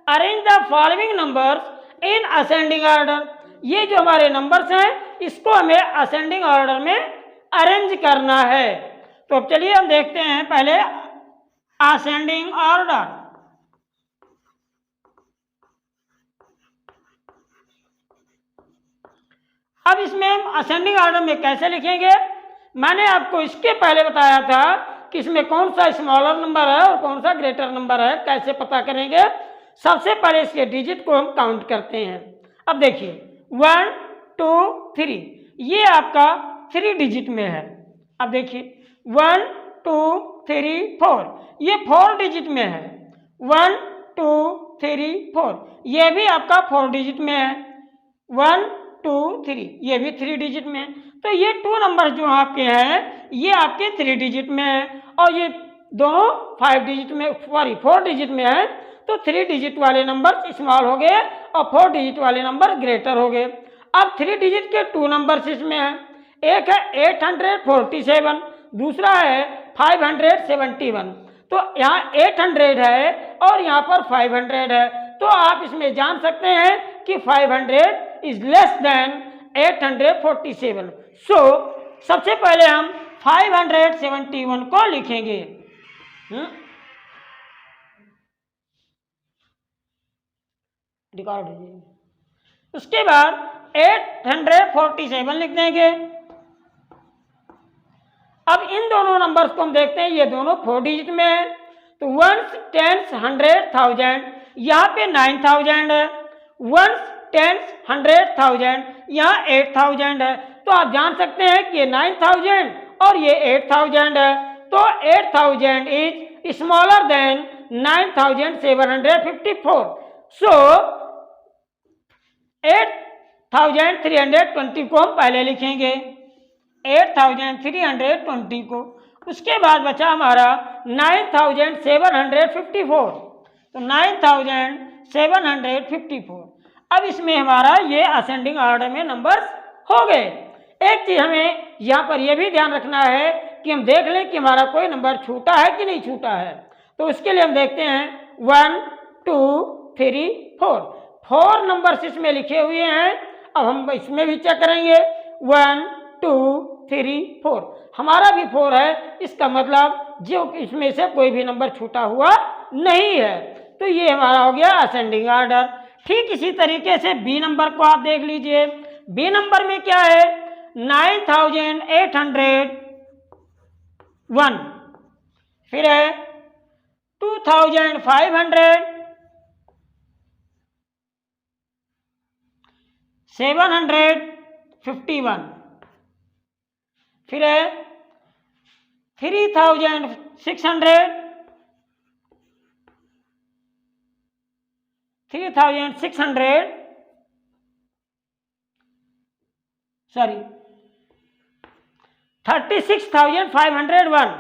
Arrange the following numbers in ascending order. ये जो हमारे नंबर्स हैं इसको हमें असेंडिंग ऑर्डर में अरेंज करना है। तो अब चलिए हम देखते हैं पहले असेंडिंग ऑर्डर। अब इसमें हम असेंडिंग ऑर्डर में कैसे लिखेंगे? मैंने आपको इसके पहले बताया था कि इसमें कौन सा स्मॉलर नंबर है और कौन सा ग्रेटर नंबर है, कैसे पता करेंगे। सबसे पहले इसके डिजिट को हम काउंट करते हैं। अब देखिए 1 2 3, ये आपका 3 डिजिट में है। अब देखिए 1 2 3 4, ये 4 डिजिट में है। 1 2 3 4, ये भी आपका 4 डिजिट में है। 1 2 3, ये भी 3 डिजिट में है। तो ये 2 नंबर जो आपके हैं ये आपके 3 डिजिट में है, और ये दोनों 5 डिजिट में, सॉरी 4 डिजिट में है। तो 3 डिजिट वाले नंबर स्मॉल हो गए और 4 डिजिट वाले नंबर ग्रेटर हो गए। अब 3 डिजिट के 2 नंबर इसमें है, एक है 847, दूसरा है 571। तो यहाँ 800 है और यहाँ पर 500 है। तो आप इसमें जान सकते हैं कि 500 इज लेस देन 847। सो सबसे पहले हम 571 को लिखेंगे। रिकॉर्ड कीजिए। उसके बाद 847 लिख देंगे। अब इन दोनों नंबर्स को हम देखते हैं, ये दोनों 4 डिजिट में है। तो 1s 10s 100,000, यहाँ पे 9,000 है। 1s 10s 100,000, यहाँ 8,000 है। तो आप जान सकते हैं कि ये 9,000 और ये 8,000 है। तो 8,000 इज स्मॉलर देन 9,754। सो 8,320 को हम पहले लिखेंगे, 8,320 को। उसके बाद बचा हमारा 9,754। तो 9,754। अब इसमें हमारा ये असेंडिंग ऑर्डर में नंबर्स हो गए। एक चीज हमें यहाँ पर यह भी ध्यान रखना है कि हम देख लें कि हमारा कोई नंबर छूटा है कि नहीं छूटा है। तो उसके लिए हम देखते हैं 1 2 3 4, 4 नंबर्स इसमें लिखे हुए हैं। अब हम इसमें भी चेक करेंगे 1 2 3 4, हमारा भी 4 है। इसका मतलब जो इसमें से कोई भी नंबर छूटा हुआ नहीं है। तो ये हमारा हो गया असेंडिंग ऑर्डर। ठीक इसी तरीके से बी नंबर को आप देख लीजिए। बी नंबर में क्या है? 9,801, फिर है 2,500, 751, फिर है 3600 सॉरी 36,501,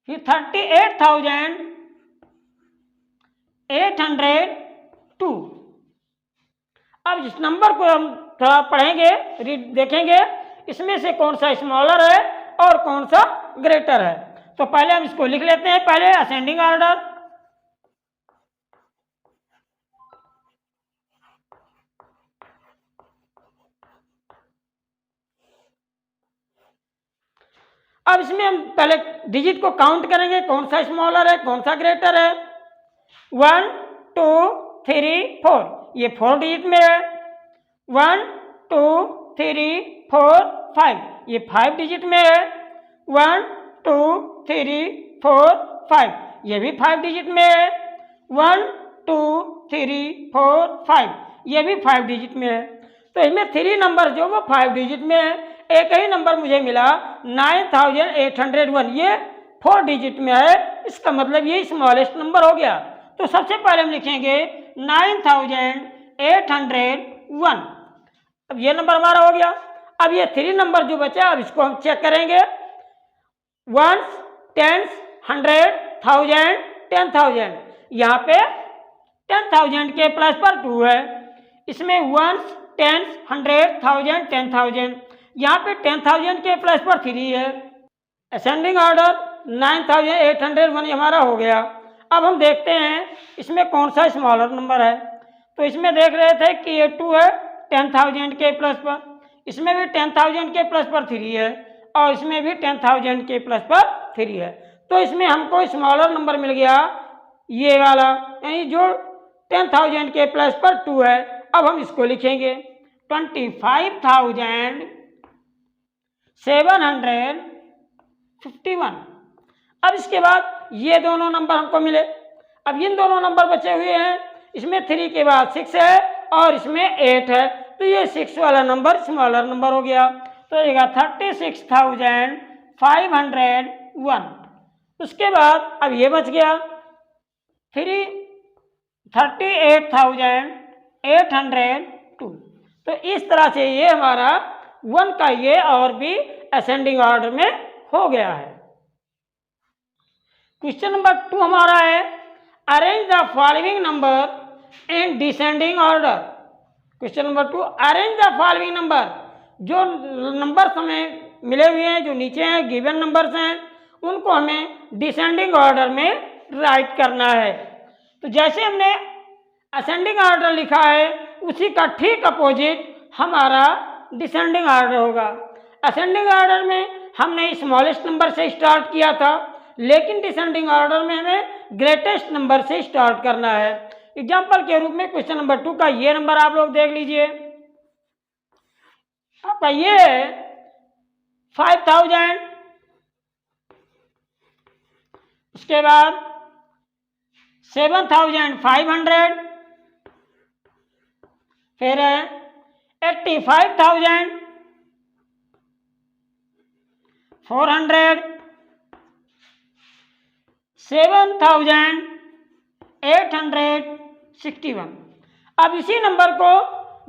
फिर 38,802। अब इस नंबर को हम थोड़ा पढ़ेंगे, देखेंगे इसमें से कौन सा स्मॉलर है और कौन सा ग्रेटर है। तो पहले हम इसको लिख लेते हैं, पहले असेंडिंग ऑर्डर। अब इसमें हम पहले डिजिट को काउंट करेंगे, कौन सा स्मॉलर है कौन सा ग्रेटर है। 1 2 3 4, ये 4 डिजिट में है। 1 2 3 4 5, ये 5 डिजिट में है। 1 2 3 4 5, ये भी 5 डिजिट में है। 1 2 3 4 5, ये भी 5 डिजिट में है। तो इसमें 3 नंबर जो वो 5 डिजिट में है। एक ही नंबर मुझे मिला 9801, ये 4 डिजिट में है, इसका मतलब ये स्मॉलेस्ट नंबर हो गया। तो सबसे पहले हम लिखेंगे 9801। अब ये नंबर हमारा हो गया। अब ये 3 नंबर जो बचा, अब इसको हम चेक करेंगे। 1 10 100 1000 10,000, यहाँ पे 10,000 के प्लस पर 2 है। इसमें 1 10 100 1000 10,000, यहाँ पे 10,000 के प्लस पर 3 है। असेंडिंग ऑर्डर 9801 हमारा हो गया। अब हम देखते हैं इसमें कौन सा स्मॉलर नंबर है। तो इसमें देख रहे थे कि ये 2 है 10,000 के प्लस पर, इसमें भी 10,000 के प्लस पर 3 है, और इसमें भी 10,000 के प्लस पर 3 है। तो इसमें हमको स्मॉलर नंबर मिल गया ये वाला, यानी जो 10,000 के प्लस पर 2 है। अब हम इसको लिखेंगे 25,751। अब इसके बाद ये दोनों नंबर हमको मिले। अब इन दोनों नंबर बचे हुए हैं, इसमें 3 के बाद 6 है और इसमें 8 है, तो ये 6 वाला नंबर स्मॉलर नंबर हो गया। तो ये 36,501। उसके बाद अब ये बच गया 38,802। तो इस तरह से ये हमारा 1 का ये और भी असेंडिंग ऑर्डर में हो गया है। क्वेश्चन नंबर 2 हमारा है arrange the following number in descending order. Question number 2, arrange the following number, जो नंबर हमें मिले हुए हैं जो नीचे हैं गिवन नंबर्स हैं, उनको हमें डिसेंडिंग ऑर्डर में राइट करना है। तो जैसे हमने असेंडिंग ऑर्डर लिखा है उसी का ठीक अपोजिट हमारा डिसेंडिंग ऑर्डर होगा। असेंडिंग ऑर्डर में हमने स्मॉलेस्ट नंबर से स्टार्ट किया था, लेकिन डिसेंडिंग ऑर्डर में हमें ग्रेटेस्ट नंबर से स्टार्ट करना है। एग्जाम्पल के रूप में क्वेश्चन नंबर 2 का ये नंबर आप लोग देख लीजिए। आपका ये 5,000, उसके बाद 7,500, फिर 85,400, 7,861। अब इसी नंबर को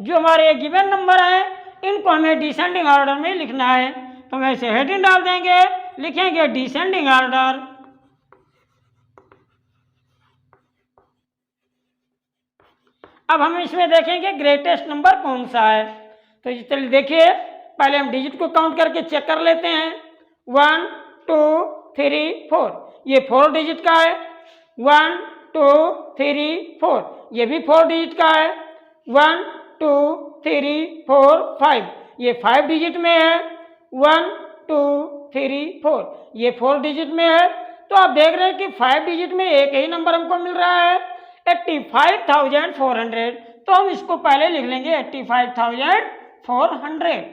जो हमारे गिवन नंबर हैं इनको हमें डिसेंडिंग ऑर्डर में लिखना है। तो हम ऐसे हेडिंग डाल देंगे, लिखेंगे डिसेंडिंग ऑर्डर। अब हम इसमें देखेंगे ग्रेटेस्ट नंबर कौन सा है। तो चलिए देखिए, पहले हम डिजिट को काउंट करके चेक कर लेते हैं। 1 2 3 4, ये 4 डिजिट का है। 1 2 3 4, ये भी 4 डिजिट का है। 1 2 3 4 5, ये 5 डिजिट में है। 1 2 3 4, ये 4 डिजिट में है। तो आप देख रहे हैं कि 5 डिजिट में एक ही नंबर हमको मिल रहा है 85,400। तो हम इसको पहले लिख लेंगे 85,400।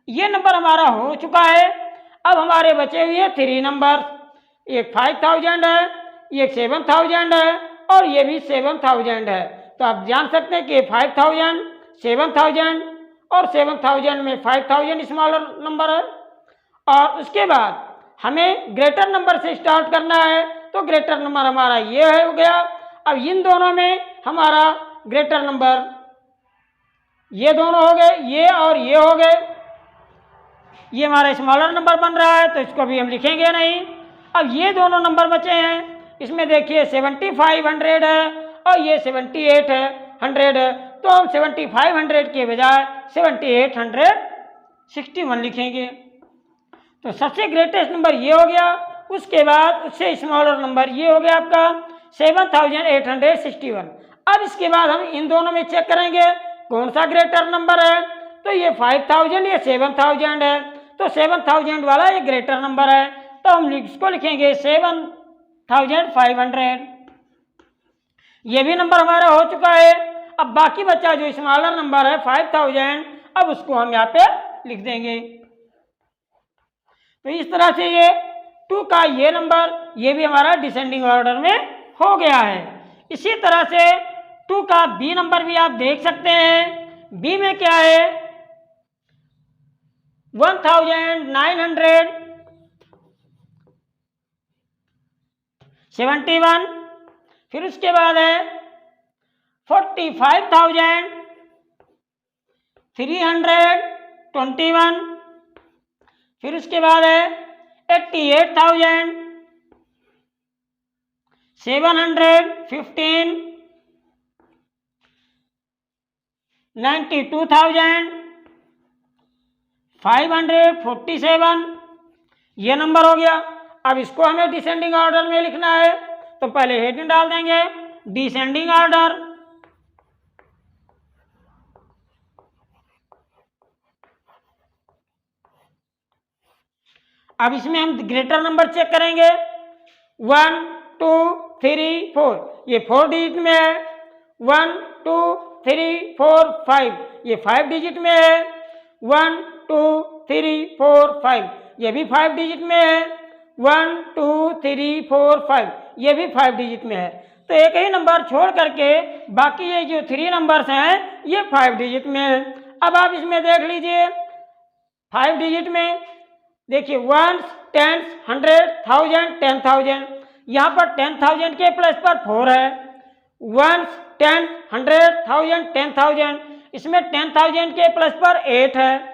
ये नंबर हमारा हो चुका है। अब हमारे बचे हुए 3 नंबर, एक 5,000 है, एक 7,000 है और ये भी 7,000 है। तो आप जान सकते हैं कि 5,000 7,000 और 7,000 में 5,000 स्मॉलर नंबर है। और उसके बाद हमें ग्रेटर नंबर से स्टार्ट करना है, तो ग्रेटर नंबर हमारा ये है, हो गया। अब इन दोनों में हमारा ग्रेटर नंबर ये दोनों हो गए, ये और ये हो गए। ये हमारा स्मॉलर नंबर बन रहा है, तो इसको भी हम लिखेंगे नहीं। अब ये दोनों नंबर बचे हैं, इसमें देखिए 7500 है और ये 7800 है, तो हम 7500 के बजाय 7861 लिखेंगे। तो सबसे ग्रेटेस्ट नंबर ये हो गया। उसके बाद उससे स्मॉलर नंबर ये हो गया आपका 7861। अब इसके बाद हम इन दोनों में चेक करेंगे कौन सा ग्रेटर नंबर है, तो ये 5000 या 7000 है, तो 7000 वाला ये ग्रेटर नंबर है, तो हम इसको लिखेंगे 7500। ये भी नंबर हमारा हो चुका है। अब बाकी बचा जो स्मॉलर नंबर है 5000, अब उसको हम यहाँ पे लिख देंगे। तो इस तरह से ये 2 का ये नंबर ये भी हमारा डिसेंडिंग ऑर्डर में हो गया है। इसी तरह से 2 का बी नंबर भी आप देख सकते हैं। बी में क्या है 1971, फिर उसके बाद है 45,321, फिर उसके बाद है 88,715, 92,547, ये नंबर हो गया। अब इसको हमें डिसेंडिंग ऑर्डर में लिखना है, तो पहले हेडिंग डाल देंगे डिसेंडिंग ऑर्डर। अब इसमें हम ग्रेटर नंबर चेक करेंगे 1 2 3 4, ये 4 डिजिट में है। 1 2 3 4 5, ये 5 डिजिट में है। 1 2 3 4 5, ये भी 5 डिजिट में है। 1 2 3 4 5, ये भी 5 डिजिट में है। तो एक ही नंबर छोड़ करके बाकी ये जो 3 नंबर्स हैं ये 5 डिजिट में है। अब आप इसमें देख लीजिए 5 डिजिट में देखिए 1 10 100 1000 10,000, यहाँ पर 10,000 के प्लस पर 4 है। 1 10 100 1000 10,000, इसमें 10,000 के प्लस पर 8 है।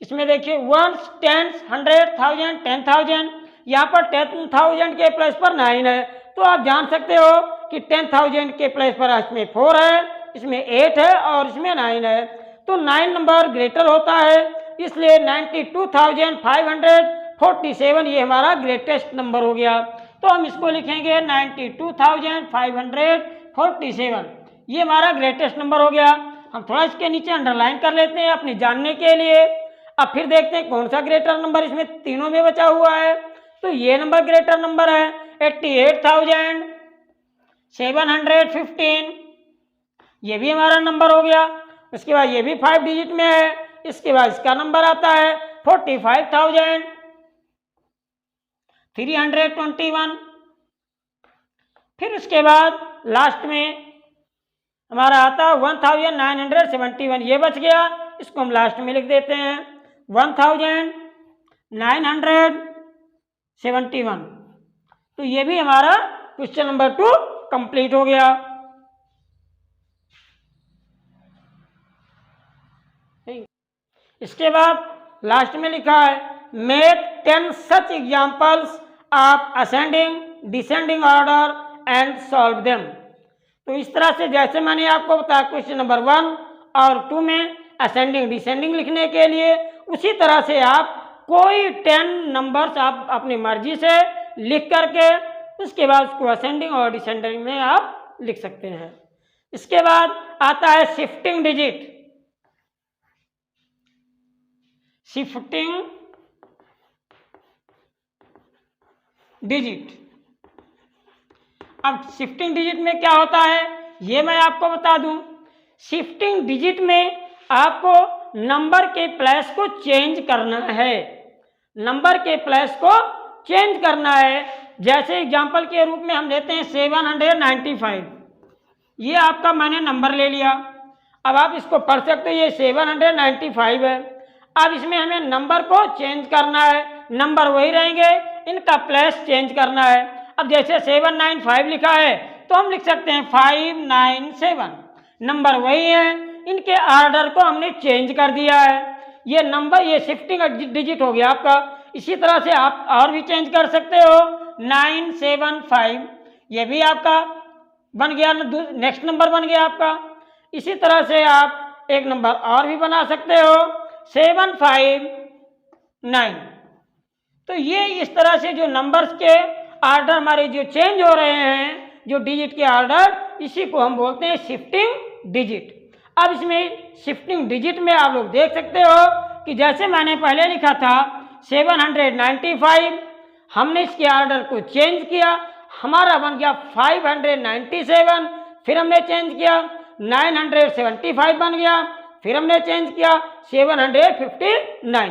इसमें देखिए 1 10 100 1000 10,000, यहाँ पर 10,000 के प्लस पर 9 है। तो आप जान सकते हो कि 10,000 के प्लस पर इसमें 4 है, इसमें 8 है और इसमें 9 है, तो 9 नंबर ग्रेटर होता है, इसलिए 92,547 ये हमारा ग्रेटेस्ट नंबर हो गया। तो हम इसको लिखेंगे 92,547, ये हमारा ग्रेटेस्ट नंबर हो गया। हम थोड़ा इसके नीचे अंडरलाइन कर लेते हैं अपने जानने के लिए। अब फिर देखते हैं कौन सा ग्रेटर नंबर इसमें तीनों में बचा हुआ है, तो ये नंबर ग्रेटर नंबर है 88,715, ये भी हमारा नंबर हो गया। उसके बाद ये भी 5 डिजिट में है। इसके बाद इसका नंबर आता है 45,321, फिर उसके बाद लास्ट में हमारा आता है 1971, ये बच गया, इसको हम लास्ट में लिख देते हैं 1971। तो ये भी हमारा क्वेश्चन नंबर 2 कंप्लीट हो गया। इसके बाद लास्ट में लिखा है make 10 such examples of ascending descending order and solve them. तो इस तरह से जैसे मैंने आपको बताया क्वेश्चन नंबर 1 और 2 में असेंडिंग डिसेंडिंग लिखने के लिए, उसी तरह से आप कोई 10 नंबर्स आप अपनी मर्जी से लिख करके उसके बाद उसको असेंडिंग और डिसेंडिंग में आप लिख सकते हैं। इसके बाद आता है शिफ्टिंग डिजिट। शिफ्टिंग डिजिट, अब शिफ्टिंग डिजिट में क्या होता है ये मैं आपको बता दूं। शिफ्टिंग डिजिट में आपको नंबर के प्लेस को चेंज करना है, नंबर के प्लेस को चेंज करना है। जैसे एग्जांपल के रूप में हम लेते हैं 795, ये आपका मैंने नंबर ले लिया। अब आप इसको पढ़ सकते हो, ये 795 है। अब इसमें हमें नंबर को चेंज करना है, नंबर वही रहेंगे, इनका प्लेस चेंज करना है। अब जैसे 795 लिखा है तो हम लिख सकते हैं 597, नंबर वही है, इनके ऑर्डर को हमने चेंज कर दिया है। ये नंबर, ये शिफ्टिंग डिजिट हो गया आपका। इसी तरह से आप और भी चेंज कर सकते हो। 975 ये भी आपका बन गया, नेक्स्ट नंबर बन गया आपका। इसी तरह से आप एक नंबर और भी बना सकते हो 759। तो ये इस तरह से जो नंबर्स के ऑर्डर हमारे जो चेंज हो रहे हैं, जो डिजिट के ऑर्डर, इसी को हम बोलते हैं शिफ्टिंग डिजिट। अब इसमें शिफ्टिंग डिजिट में आप लोग देख सकते हो कि जैसे मैंने पहले लिखा था 795, हमने इसके ऑर्डर को चेंज किया, हमारा बन गया 597, फिर हमने चेंज किया 975 बन गया, फिर हमने चेंज किया 759।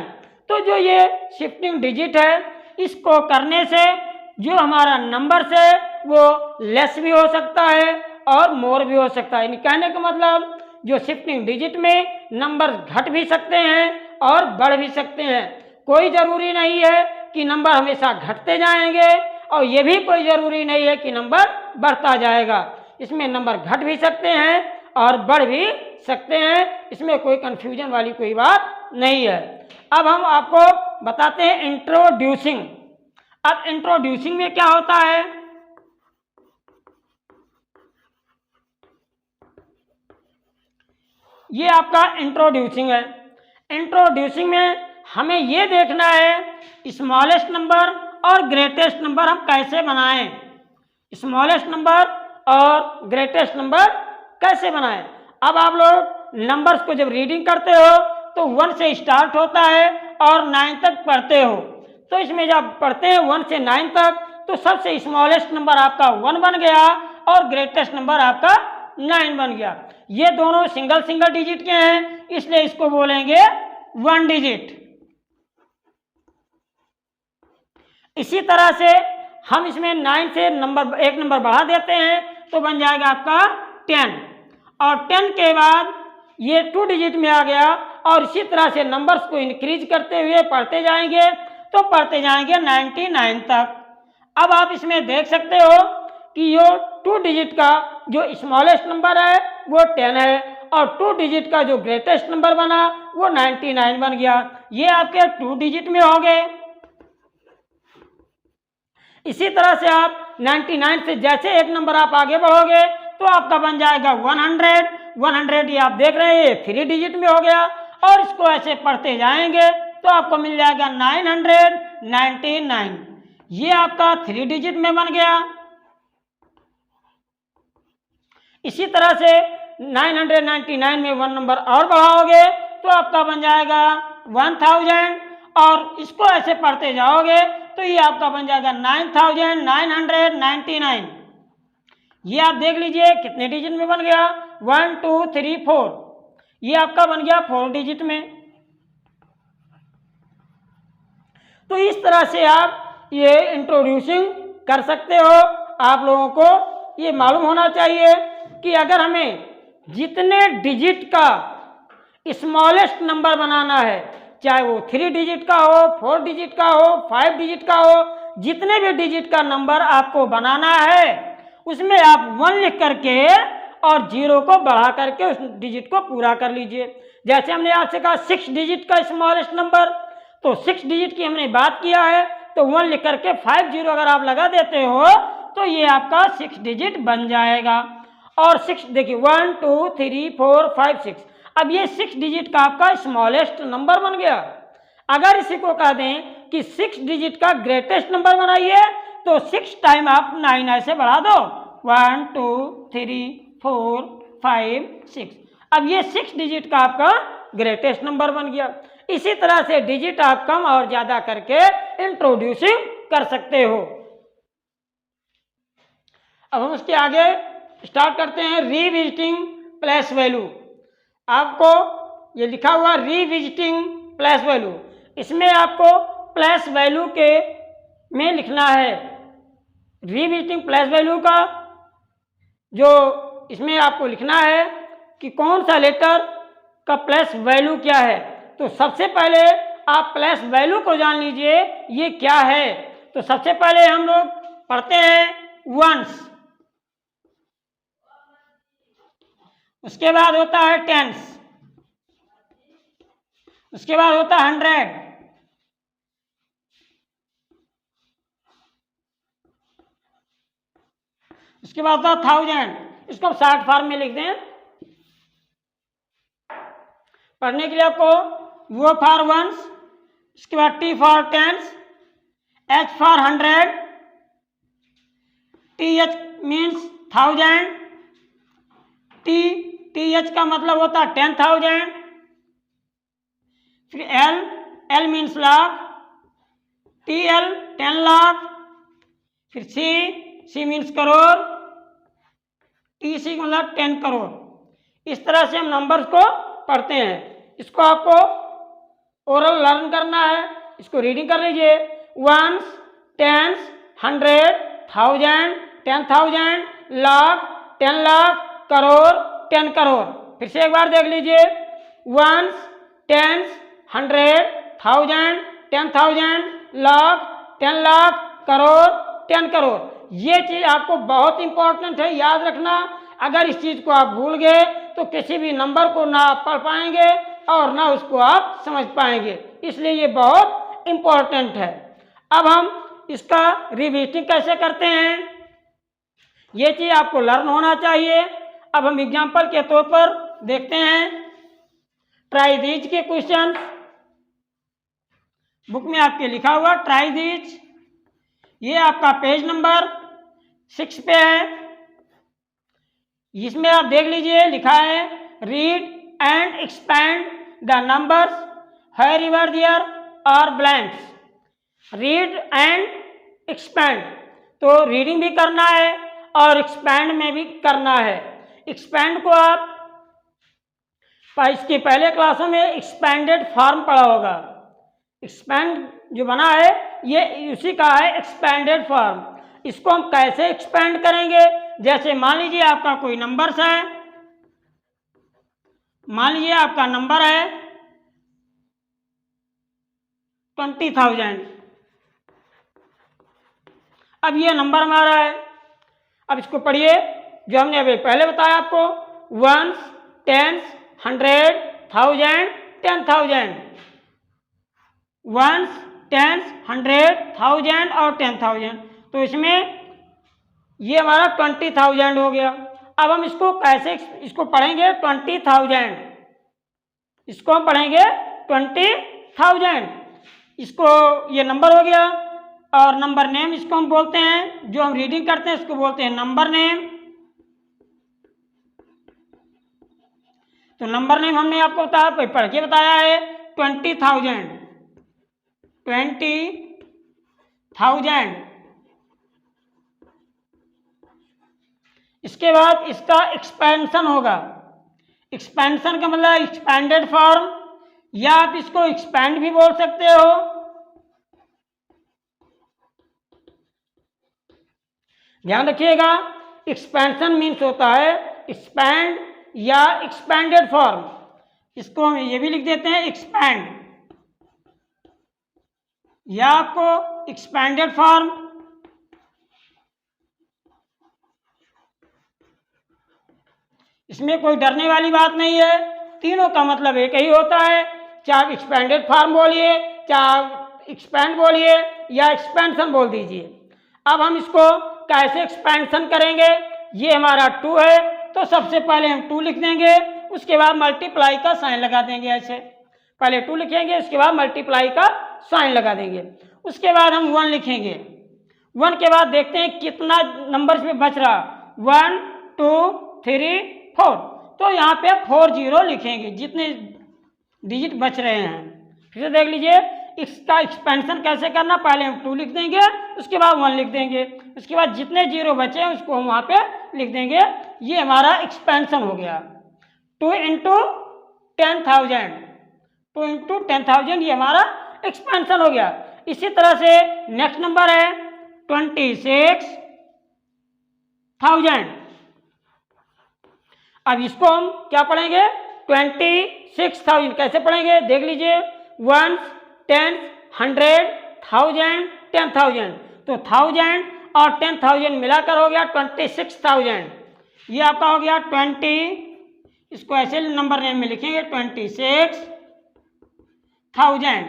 तो जो ये शिफ्टिंग डिजिट है, इसको करने से जो हमारा नंबर है वो लेस भी हो सकता है और मोर भी हो सकता है। कहने का मतलब जो शिफ्टिंग डिजिट में नंबर घट भी सकते हैं और बढ़ भी सकते हैं। कोई ज़रूरी नहीं है कि नंबर हमेशा घटते जाएंगे और ये भी कोई ज़रूरी नहीं है कि नंबर बढ़ता जाएगा। इसमें नंबर घट भी सकते हैं और बढ़ भी सकते हैं, इसमें कोई कन्फ्यूजन वाली कोई बात नहीं है। अब हम आपको बताते हैं इंट्रोड्यूसिंग। अब इंट्रोड्यूसिंग में क्या होता है, ये आपका इंट्रोड्यूसिंग है। इंट्रोड्यूसिंग में हमें ये देखना है स्मॉलेस्ट नंबर और ग्रेटेस्ट नंबर हम कैसे बनाएं। स्मॉलेस्ट नंबर और ग्रेटेस्ट नंबर कैसे बनाएं। अब आप लोग नंबर्स को जब रीडिंग करते हो तो 1 से स्टार्ट होता है और 9 तक पढ़ते हो। तो इसमें जब पढ़ते हैं 1 से 9 तक, तो सबसे स्मॉलेस्ट नंबर आपका 1 बन गया और ग्रेटेस्ट नंबर आपका 9 बन गया। ये दोनों सिंगल सिंगल डिजिट के हैं, इसलिए इसको बोलेंगे 1 डिजिट। इसी तरह से हम इसमें 9 से एक नंबर बढ़ा देते हैं तो बन जाएगा आपका 10, और 10 के बाद ये 2 डिजिट में आ गया। और इसी तरह से नंबर्स को इंक्रीज करते हुए पढ़ते जाएंगे तो पढ़ते जाएंगे 99 तक। अब आप इसमें देख सकते हो कि ये 2 डिजिट का जो स्मॉलेस्ट नंबर है वो 10 है और 2 डिजिट का जो ग्रेटेस्ट नंबर बना वो 99 बन गया। ये आपके 2 डिजिट में हो गए। इसी तरह से आप 99 से जैसे एक नंबर आप आगे बढ़ोगे तो आपका बन जाएगा 100 ये आप देख रहे हैं 3 डिजिट में हो गया। और इसको ऐसे पढ़ते जाएंगे तो आपको मिल जाएगा 999, ये आपका 3 डिजिट में बन गया। इसी तरह से 999 में 1 नंबर और बढ़ाओगे तो आपका बन जाएगा 1000, और इसको ऐसे पढ़ते जाओगे तो ये आपका बन जाएगा 9999। ये आप देख लीजिए कितने डिजिट में बन गया, 1 2 3 4, ये आपका बन गया 4 डिजिट में। तो इस तरह से आप ये इंट्रोड्यूसिंग कर सकते हो। आप लोगों को ये मालूम होना चाहिए कि अगर हमें जितने डिजिट का स्मॉलेस्ट नंबर बनाना है, चाहे वो 3 डिजिट का हो, 4 डिजिट का हो, 5 डिजिट का हो, जितने भी डिजिट का नंबर आपको बनाना है उसमें आप 1 लिख करके और 0 को बढ़ा करके उस डिजिट को पूरा कर लीजिए। जैसे हमने आपसे कहा 6 डिजिट का स्मॉलेस्ट नंबर, तो 6 डिजिट की हमने बात किया है तो 1 लिख करके 50 अगर आप लगा देते हो तो ये आपका 6 डिजिट बन जाएगा। और 6 देखिए 1 2 3 4 5 6, अब ये 6 डिजिट का आपका स्मॉलेस्ट नंबर बन गया। अगर इसी को कह दें कि 6 डिजिट का ग्रेटेस्ट नंबर बनाइए तो 6 टाइम आप 9 ऐसे बढ़ा दो, 1 2 3 4 5 6, अब ये 6 डिजिट का आपका ग्रेटेस्ट नंबर बन गया। इसी तरह से डिजिट आप कम और ज्यादा करके इंट्रोड्यूसिंग कर सकते हो। अब हम उसके आगे स्टार्ट करते हैं रिविजिटिंग प्लेस वैल्यू। आपको ये लिखा हुआ रिविजिटिंग प्लेस वैल्यू, इसमें आपको प्लेस वैल्यू के में लिखना है। रिविजिटिंग प्लेस वैल्यू का जो इसमें आपको लिखना है कि कौन सा लेटर का प्लेस वैल्यू क्या है। तो सबसे पहले आप प्लस वैल्यू को जान लीजिए ये क्या है। तो सबसे पहले हम लोग पढ़ते हैं वंस, उसके बाद होता है टेंस, उसके बाद होता है 100, उसके बाद होता है 1000। इसको शॉर्ट फॉर्म में लिख दें। पढ़ने के लिए आपको वो फॉर वंस, उसके बाद T for tens, H for 100, T H means 1000, T H का मतलब होता है 10,000, फिर L means lakh, T L 10 lakh, फिर C means crore, T C मतलब 10 करोड़। इस तरह से हम नंबर्स को पढ़ते हैं। इसको आपको ओरल लर्न करना है, इसको रीडिंग कर लीजिए। Ones, tens, 100, 1000, 10,000, lakh, 10 lakh, crore, 10 crore. फिर से एक बार देख लीजिए। Ones, tens, 100, 1000, 10,000, lakh, 10 lakh, crore, 10 crore. ये चीज आपको बहुत इंपॉर्टेंट है, याद रखना। अगर इस चीज को आप भूल गए तो किसी भी नंबर को ना आप पढ़ पाएंगे और ना उसको आप समझ पाएंगे, इसलिए ये बहुत इंपॉर्टेंट है। अब हम इसका रिविजन कैसे करते हैं, ये चीज आपको लर्न होना चाहिए। अब हम एग्जाम्पल के तौर पर देखते हैं। ट्राई दीज के क्वेश्चन बुक में आपके लिखा हुआ ट्राई दीज, ये आपका पेज नंबर 6 पे है। इसमें आप देख लीजिए, लिखा है read and expand the numbers wherever there are blanks. Read and expand, तो रीडिंग भी करना है और एक्सपैंड में भी करना है। एक्सपैंड को आप इसके पहले क्लासों में एक्सपैंडेड फॉर्म पढ़ा होगा। एक्सपैंड जो बना है ये उसी का है एक्सपैंडेड फॉर्म। इसको हम कैसे एक्सपैंड करेंगे, जैसे मान लीजिए आपका कोई नंबर्स है, मान लीजिए आपका नंबर है 20,000। अब ये नंबर हमारा है। अब इसको पढ़िए जो हमने अभी पहले बताया आपको, वंस, टेंस, 100, 1000, 10,000। वंस, टेंस, 100, 1000 और 10,000, तो इसमें ये हमारा 20,000 हो गया। अब हम इसको कैसे इसको पढ़ेंगे 20,000, इसको हम पढ़ेंगे 20,000। इसको ये नंबर हो गया और नंबर नेम इसको हम बोलते हैं, जो हम रीडिंग करते हैं इसको बोलते हैं नंबर नेम। तो नंबर नेम हमने आपको बताया, पढ़ के बताया है 20,000, 20,000। इसके बाद इसका एक्सपेंशन होगा। एक्सपेंशन का मतलब एक्सपैंडेड फॉर्म, या आप इसको एक्सपैंड भी बोल सकते हो। ध्यान रखिएगा, एक्सपेंशन मीन्स होता है एक्सपैंड या एक्सपैंडेड फॉर्म। इसको हम ये भी लिख देते हैं एक्सपैंड, या आपको एक्सपैंडेड फॉर्म। इसमें कोई डरने वाली बात नहीं है, तीनों का मतलब एक ही होता है। चाहे आप एक्सपैंडेड फॉर्म बोलिए, चाहे आप एक्सपैंड बोलिए, या एक्सपेंशन बोल दीजिए। अब हम इसको कैसे एक्सपेंशन करेंगे, ये हमारा 2 है तो सबसे पहले हम 2 लिख देंगे, उसके बाद मल्टीप्लाई का साइन लगा देंगे। ऐसे पहले 2 लिखेंगे, उसके बाद मल्टीप्लाई का साइन लगा देंगे, उसके बाद हम 1 लिखेंगे। 1 के बाद देखते हैं कितना नंबर इसमें बच रहा, 1 2 3 4, तो यहाँ पे 4 0 लिखेंगे जितने डिजिट बच रहे हैं। फिर से देख लीजिए इसका एक्सपेंशन कैसे करना, पहले हम 2 लिख देंगे, उसके बाद 1 लिख देंगे, उसके बाद जितने 0 बचे हैं उसको हम वहाँ पे लिख देंगे। ये हमारा एक्सपेंशन हो गया। 2 × 10,000, 2 × 10,000 ये हमारा एक्सपेंशन हो गया। इसी तरह से नेक्स्ट नंबर है 26,000। अब इसको हम क्या पढ़ेंगे 26,000, कैसे पढ़ेंगे देख लीजिए। 1 टेन, 100, 1000, 10,000। तो 1000 और 10,000 मिलाकर हो गया 26,000। ये आपका हो गया 20, इसको ऐसे नंबर नेम में लिखेंगे 26,000।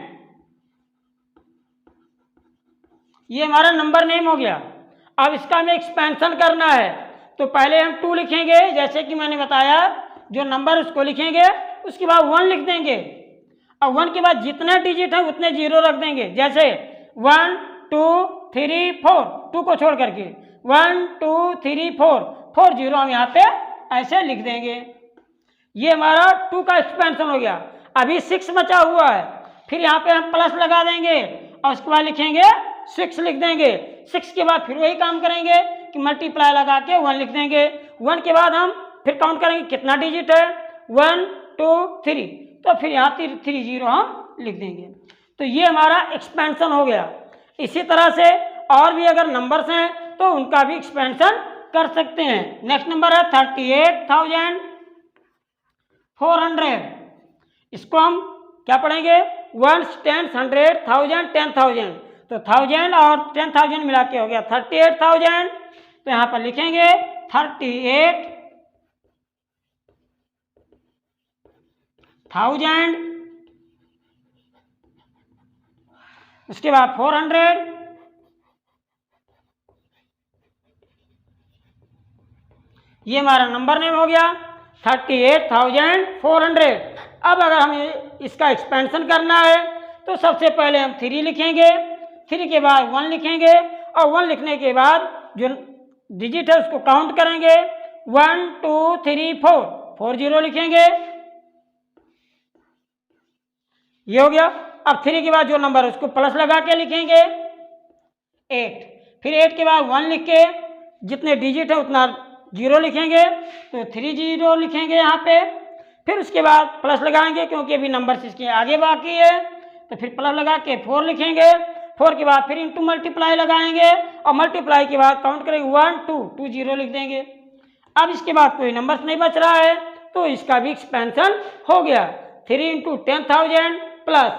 ये हमारा नंबर नेम हो गया। अब इसका हमें एक्सपेंशन करना है, तो पहले हम 2 लिखेंगे, जैसे कि मैंने बताया, जो नंबर उसको लिखेंगे, उसके बाद 1 लिख देंगे। अब 1 के बाद जितने डिजिट है उतने 0 रख देंगे, जैसे 1 2 3 4, 2 को छोड़ करके 1 2 3 4, 4 0 हम यहाँ पे ऐसे लिख देंगे। ये हमारा 2 का एक्सपेंशन हो गया। अभी 6 बचा हुआ है, फिर यहाँ पे हम प्लस लगा देंगे और उसके बाद लिखेंगे 6 लिख देंगे। 6 के बाद फिर वही काम करेंगे कि मल्टीप्लाई लगा के 1 लिख देंगे। 1 के बाद हम फिर काउंट करेंगे कितना डिजिट है, 1 2 3, तो फिर यहाँ 3 0 हम लिख देंगे। तो ये हमारा एक्सपेंशन हो गया। इसी तरह से और भी अगर नंबर्स हैं तो उनका भी एक्सपेंशन कर सकते हैं। नेक्स्ट नंबर है 38,400। इसको हम क्या पढ़ेंगे, 1 10 100 1000 10,000। तो 1000 और 10,000 मिला के हो गया 38,000। तो यहाँ पर लिखेंगे 38,000, उसके बाद 400, ये हमारा नंबर नेम हो गया 38,400। अब अगर हमें इसका एक्सपेंशन करना है तो सबसे पहले हम 3 लिखेंगे, 3 के बाद 1 लिखेंगे और 1 लिखने के बाद जो डिजिट है उसको काउंट करेंगे, 1 2 3 4, 4 0 लिखेंगे। ये हो गया। अब 3 के बाद जो नंबर है उसको प्लस लगा के लिखेंगे 8, फिर 8 के बाद 1 लिख के जितने डिजिट है उतना 0 लिखेंगे, तो 3 0 लिखेंगे यहाँ पे। फिर उसके बाद प्लस लगाएंगे क्योंकि अभी नंबर इसके आगे बाकी है, तो फिर प्लस लगा के 4 लिखेंगे। 4 के बाद फिर इंटू मल्टीप्लाई लगाएंगे और मल्टीप्लाई के बाद काउंट करेंगे 1 2 2 0 लिख देंगे। अब इसके बाद कोई नंबर नहीं बच रहा है तो इसका भी एक्सपेंशन हो गया। 3 into 10,000 plus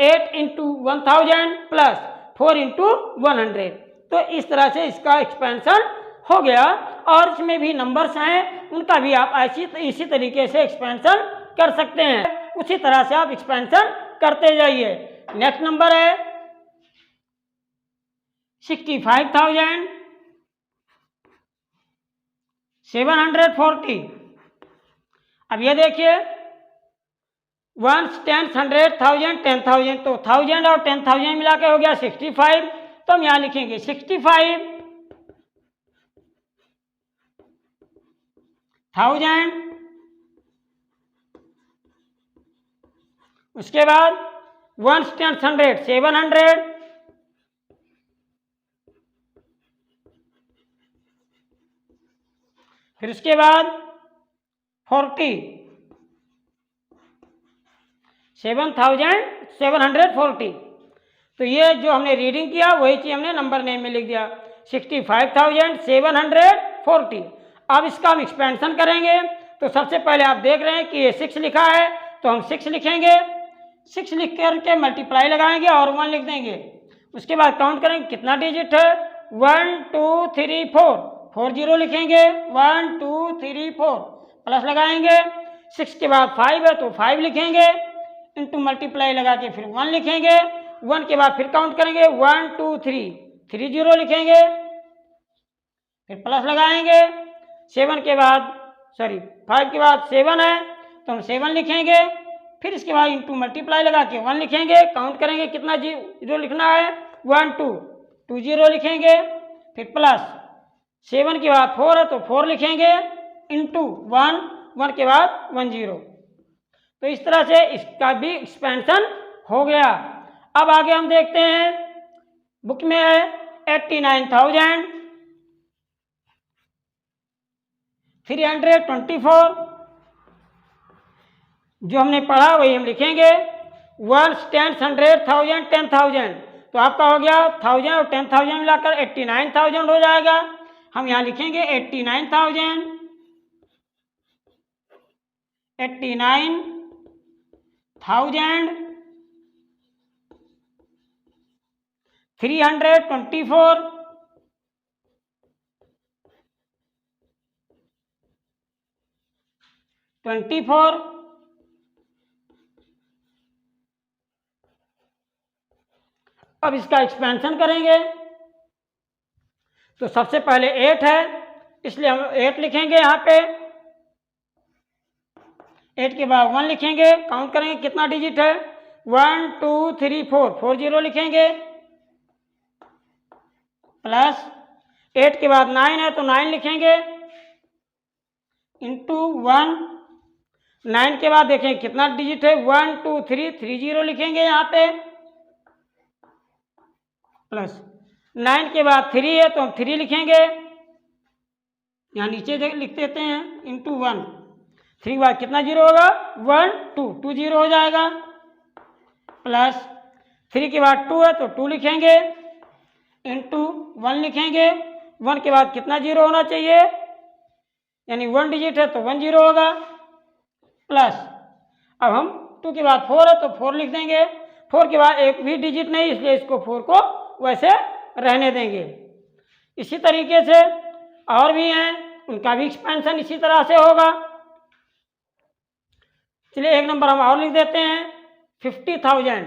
8 into 1,000 plus 4 into 100। तो इस तरह से इसका एक्सपेंशन हो गया। और इसमें भी नंबर्स हैं, उनका भी आप इसी तरीके से एक्सपेंशन कर सकते हैं। उसी तरह से आप एक्सपेंशन करते जाइए। नेक्स्ट नंबर है 65,740। अब ये देखिए 1 10 100 1000 10,000, तो 1000 और 10,000 मिला के हो गया 65। तो हम यहाँ लिखेंगे 65,000, उसके बाद 1 10 100 700, फिर उसके बाद 40, 7,740। तो ये जो हमने रीडिंग किया वही चीज हमने नंबर नेम में लिख दिया 65,740। अब इसका हम एक्सपेंशन करेंगे। तो सबसे पहले आप देख रहे हैं कि ये 6 लिखा है, तो हम 6 लिखेंगे। 6 लिख करके मल्टीप्लाई लगाएंगे और 1 लिख देंगे। उसके बाद काउंट करेंगे कितना डिजिट है, 1 2 3 4, 4 0 लिखेंगे, 1 2 3 4 प्लस लगाएंगे। 6 के बाद 5 है तो 5 लिखेंगे, इंटू मल्टीप्लाई लगा के फिर 1 लिखेंगे। 1 के बाद फिर काउंट करेंगे 1 2 3, 3 0 लिखेंगे, फिर प्लस लगाएंगे। 5 के बाद 7 है तो हम 7 लिखेंगे। फिर इसके बाद इंटू मल्टीप्लाई लगा के 1 लिखेंगे, काउंट करेंगे कितना 0 लिखना है, 1 2 2 0 लिखेंगे, फिर प्लस 7 के बाद 4 है तो 4 लिखेंगे, इंटू 1 1 के बाद 1 0। तो इस तरह से इसका भी एक्सपेंशन हो गया। अब आगे हम देखते हैं, बुक में है 89,324। जो हमने पढ़ा वही हम लिखेंगे 1 10 100 1000 10,000। तो आपका हो गया 1000 और 10,000 मिलाकर 89,000 हो जाएगा। हम यहाँ लिखेंगे 89,000, 89,000 324, 24, अब इसका एक्सपेंशन करेंगे तो सबसे पहले 8 है, इसलिए हम 8 लिखेंगे यहाँ पे। 8 के बाद 1 लिखेंगे, काउंट करेंगे कितना डिजिट है, 1 2 3 4, 4 0 लिखेंगे, प्लस 8 के बाद 9 है तो 9 लिखेंगे, इंटू 1, 9 के बाद देखें कितना डिजिट है, 1 2 3, 3 0 लिखेंगे यहाँ पे, प्लस 9 के बाद 3 है तो हम 3 लिखेंगे, यहाँ नीचे लिख देते हैं, इंटू 1, 3 के बाद कितना जीरो होगा, 1 2, 2 0 हो जाएगा, प्लस 3 के बाद 2 है तो 2 लिखेंगे, इंटू 1 लिखेंगे, 1 के बाद कितना जीरो होना चाहिए, यानी 1 डिजिट है तो 1 0 होगा, प्लस अब हम 2 के बाद 4 है तो 4 लिख देंगे, 4 के बाद एक भी डिजिट नहीं, इसलिए इसको 4 को वैसे रहने देंगे। इसी तरीके से और भी हैं, उनका भी एक्सपेंशन इसी तरह से होगा। चलिए एक नंबर हम और लिख देते हैं, 50,000।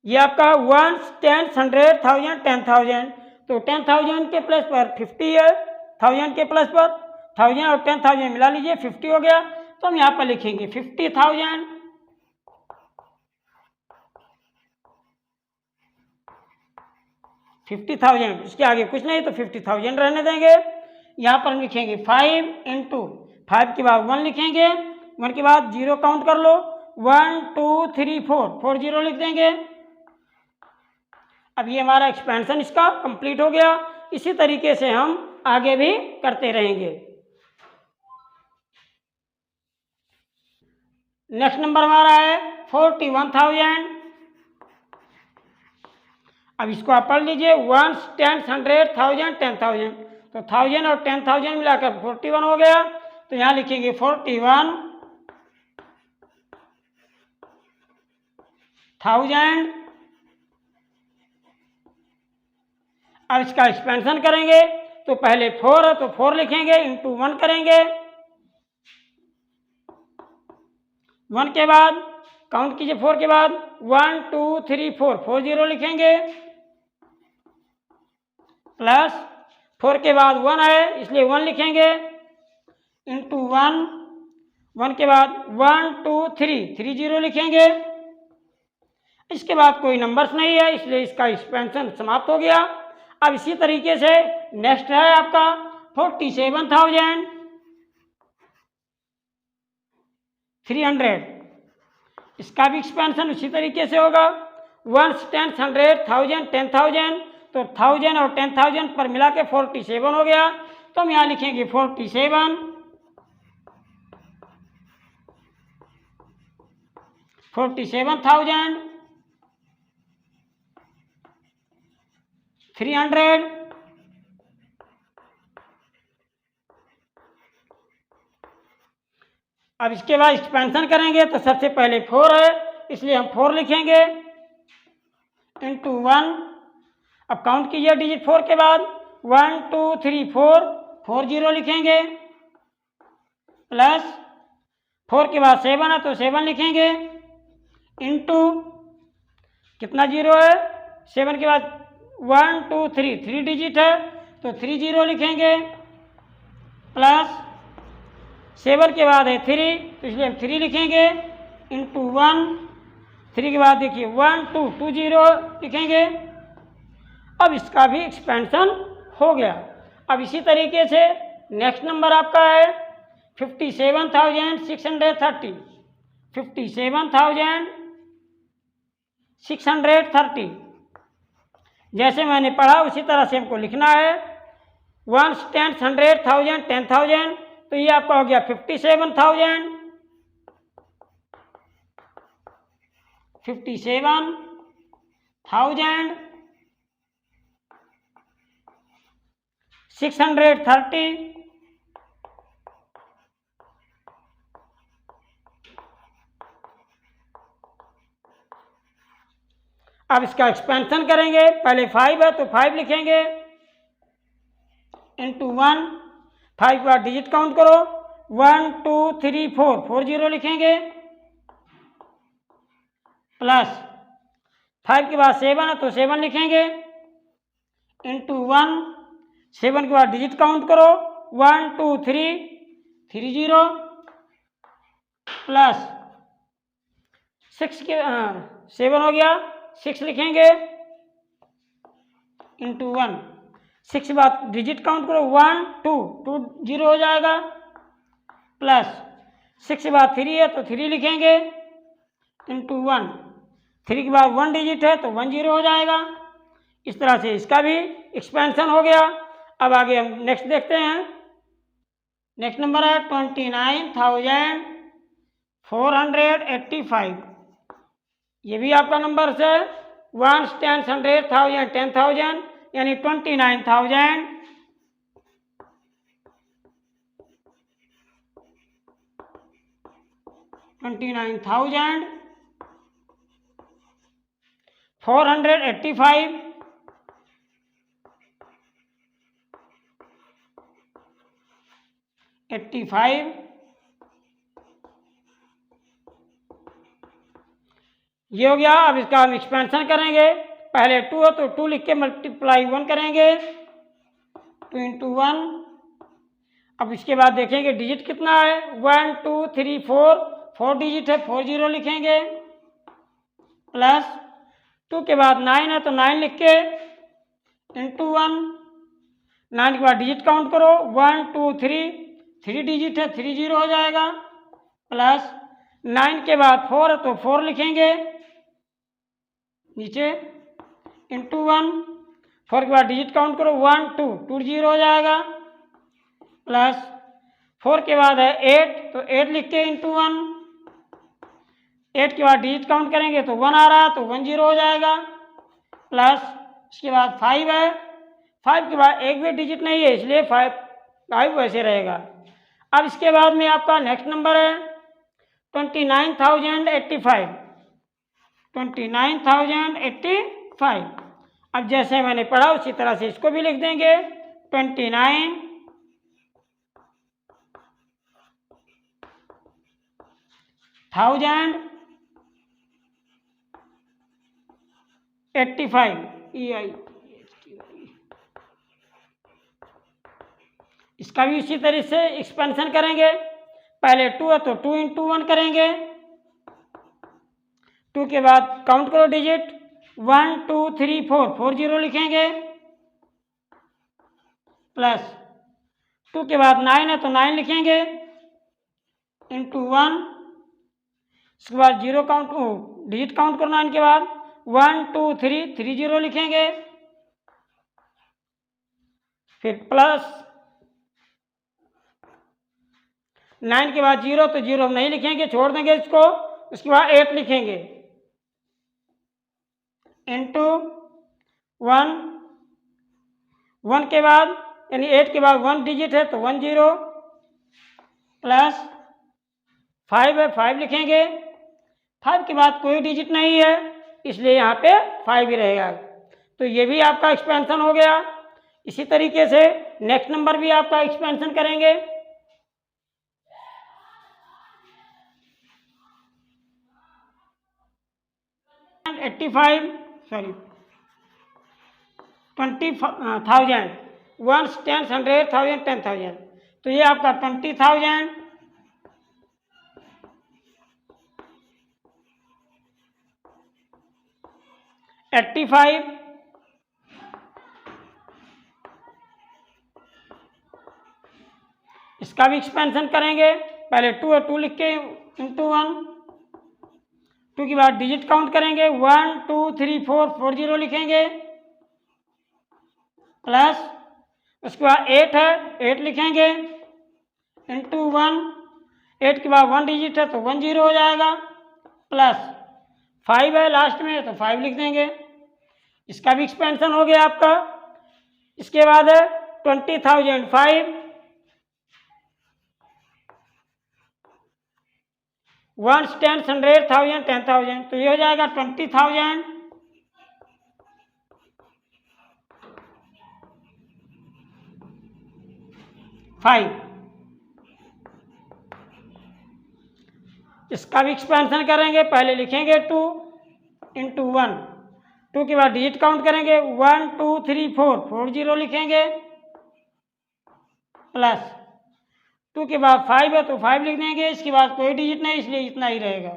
ये आपका 1 10 100 1000 10,000, तो 10,000 के प्लस पर 50 है, 1000 के प्लस पर 1000 और 10,000 मिला लीजिए, 50 हो गया, तो हम यहाँ पर लिखेंगे 50,000, 50,000, इसके आगे कुछ नहीं तो 50,000 रहने देंगे। यहाँ पर हम लिखेंगे 5 इंटू 5 के बाद 1 लिखेंगे, 1 के बाद 0 काउंट कर लो, 1 2 3 4, 4 0 लिख देंगे। अब ये हमारा एक्सपेंशन इसका कंप्लीट हो गया। इसी तरीके से हम आगे भी करते रहेंगे। नेक्स्ट नंबर हमारा है 41,000। अब इसको आप पढ़ लीजिए, 1 10 100 1000 10,000, तो 1000 और 10,000 मिलाकर 41 हो गया, तो यहाँ लिखेंगे 41,000। अब इसका एक्सपेंशन करेंगे तो पहले 4 है तो 4 लिखेंगे, इंटू 1 करेंगे, 1 के बाद काउंट कीजिए, 4 के बाद 1 2 3 4, 4 0 लिखेंगे, प्लस 4 के बाद 1 है इसलिए 1 लिखेंगे, इंटू 1, 1 के बाद 1 2 3, 3 0 लिखेंगे। इसके बाद कोई नंबर्स नहीं है इसलिए इसका एक्सपेंशन समाप्त हो गया। अब इसी तरीके से नेक्स्ट है आपका 47,300, इसका भी एक्सपेंशन उसी तरीके से होगा, 1 10 100 1000 10,000, तो 1000 और 10,000 पर मिला के 47 हो गया, तो हम यहाँ लिखेंगे 47, 47,300। अब इसके बाद एक्सपेंशन करेंगे तो सबसे पहले 4 है इसलिए हम 4 लिखेंगे, इंटू 1, अब काउंट कीजिए डिजिट 4 के बाद 1 2 3 4, 4 0 लिखेंगे, प्लस 4 के बाद 7 है तो 7 लिखेंगे, इंटू कितना जीरो है, 7 के बाद 1 2 3, 3 डिजिट है तो 3 0 लिखेंगे, प्लस 7 के बाद है 3 तो इसलिए हम 3 लिखेंगे, इंटू 1, 3 के बाद देखिए 1 2, 2 0 लिखेंगे। अब इसका भी एक्सपेंशन हो गया। अब इसी तरीके से नेक्स्ट नंबर आपका है 57,630, 57,630। जैसे मैंने पढ़ा उसी तरह से हमको लिखना है, 1 10 100 1000 10,000, तो ये आपका हो गया 57,000, 57,630, अब इसका एक्सपेंशन करेंगे। पहले 5 है तो 5 लिखेंगे इंटू 1, 5 के बाद डिजिट काउंट करो, 1 2 3 4, 4 जीरो लिखेंगे, प्लस 5 के बाद 7 है तो 7 लिखेंगे इंटू 1, 7 के बाद डिजिट काउंट करो, 1 2 3, 3 जीरो, प्लस 6 के 7 हो गया, 6 लिखेंगे इंटू 1, 6 के बाद डिजिट काउंट करो, 1 2, 2 जीरो हो जाएगा, प्लस 6 के बाद 3 है तो 3 लिखेंगे इंटू 1, 3 के बाद 1 डिजिट है तो 1 जीरो हो जाएगा। इस तरह से इसका भी एक्सपेंशन हो गया। अब आगे हम नेक्स्ट देखते हैं। नेक्स्ट नंबर है 29,485। ये भी आपका नंबर है 1 10 100 1000 10,000 यानी 29,000 485 85 ये हो गया। अब इसका हम एक्सपेंशन करेंगे। पहले 2 है तो 2 लिख के मल्टीप्लाई 1 करेंगे, 2 इंटू 1। अब इसके बाद देखेंगे डिजिट कितना है, 1 2 3 4, 4 डिजिट है, 4 जीरो लिखेंगे, प्लस 2 के बाद 9 है तो 9 लिख के इंटू 1, 9 के बाद डिजिट काउंट करो, 1 2 3, 3 डिजिट है, 3 जीरो हो जाएगा, प्लस 9 के बाद 4 है तो 4 लिखेंगे नीचे इंटू 1, 4 के बाद डिजिट काउंट करो, 1 2, 2 जीरो हो जाएगा, प्लस 4 के बाद है 8 तो 8 लिख के इंटू 1, 8 के बाद डिजिट काउंट करेंगे तो 1 आ रहा है तो 1 जीरो हो जाएगा, प्लस इसके बाद 5 है, 5 के बाद एक भी डिजिट नहीं है इसलिए 5 वैसे रहेगा। अब इसके बाद में आपका नेक्स्ट नंबर है 29,085। 29,085। अब जैसे मैंने पढ़ा उसी तरह से इसको भी लिख देंगे 29,085 इसका भी इसी तरह से एक्सपेंशन करेंगे। पहले 2 है तो 2 इंटू 1 करेंगे, 2 के बाद काउंट करो डिजिट, 1 2 3 4, 4 जीरो लिखेंगे, प्लस 2 के बाद 9 है तो 9 लिखेंगे इंटू 1, इसके बाद जीरो काउंट डिजिट काउंट करो 9 के बाद, 1 2 3, 3 जीरो लिखेंगे, फिर प्लस 9 के बाद जीरो तो जीरो नहीं लिखेंगे, छोड़ देंगे इसको, उसके बाद 8 लिखेंगे इंटू 1, 1 के बाद यानी 8 के बाद 1 डिजिट है तो 1 जीरो, प्लस 5 है 5 लिखेंगे, 5 के बाद कोई डिजिट नहीं है इसलिए यहाँ पे 5 ही रहेगा। तो ये भी आपका एक्सपेंशन हो गया। इसी तरीके से नेक्स्ट नंबर भी आपका एक्सपेंशन करेंगे। $85 सॉरी 20,000 1 10 100 10,000 तो ये आपका 20,000 85 इसका भी एक्सपेंशन करेंगे। पहले 2 है 2 लिख के इंटू 1, 2 के बाद डिजिट काउंट करेंगे, 1 2 3 4, 4 जीरो लिखेंगे, प्लस उसके बाद 8 है 8 लिखेंगे इंटू 1, 8 के बाद 1 डिजिट है तो 1 जीरो हो जाएगा, प्लस 5 है लास्ट में तो 5 लिख देंगे। इसका भी एक्सपेंशन हो गया आपका। इसके बाद है 20,005 1 10 100 10,000 तो ये हो जाएगा 20,000 5। इसका भी एक्सपेंशन करेंगे, पहले लिखेंगे 2 इंटू 1, 2 के बाद डिजिट काउंट करेंगे 1 2 3 4, 4 0 लिखेंगे, प्लस 2 के बाद 5 है तो 5 लिख देंगे, इसके बाद कोई डिजिट नहीं इसलिए इतना ही रहेगा।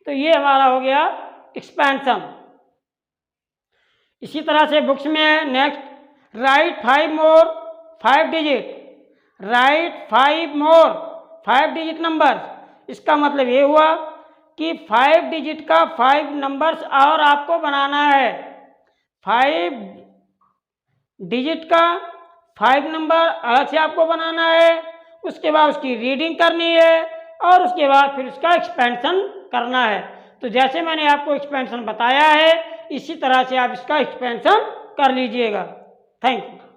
तो ये हमारा हो गया एक्सपेंशन। इसी तरह से बुक्स में है नेक्स्ट, राइट 5 मोर 5 डिजिट, राइट 5 मोर 5 डिजिट नंबर। इसका मतलब ये हुआ कि 5 डिजिट का 5 नंबर्स और आपको बनाना है। 5 डिजिट का 5 नंबर अलग से आपको बनाना है, उसके बाद उसकी रीडिंग करनी है और उसके बाद फिर उसका एक्सपेंशन करना है। तो जैसे मैंने आपको एक्सपेंशन बताया है इसी तरह से आप इसका एक्सपेंशन कर लीजिएगा। Thank you.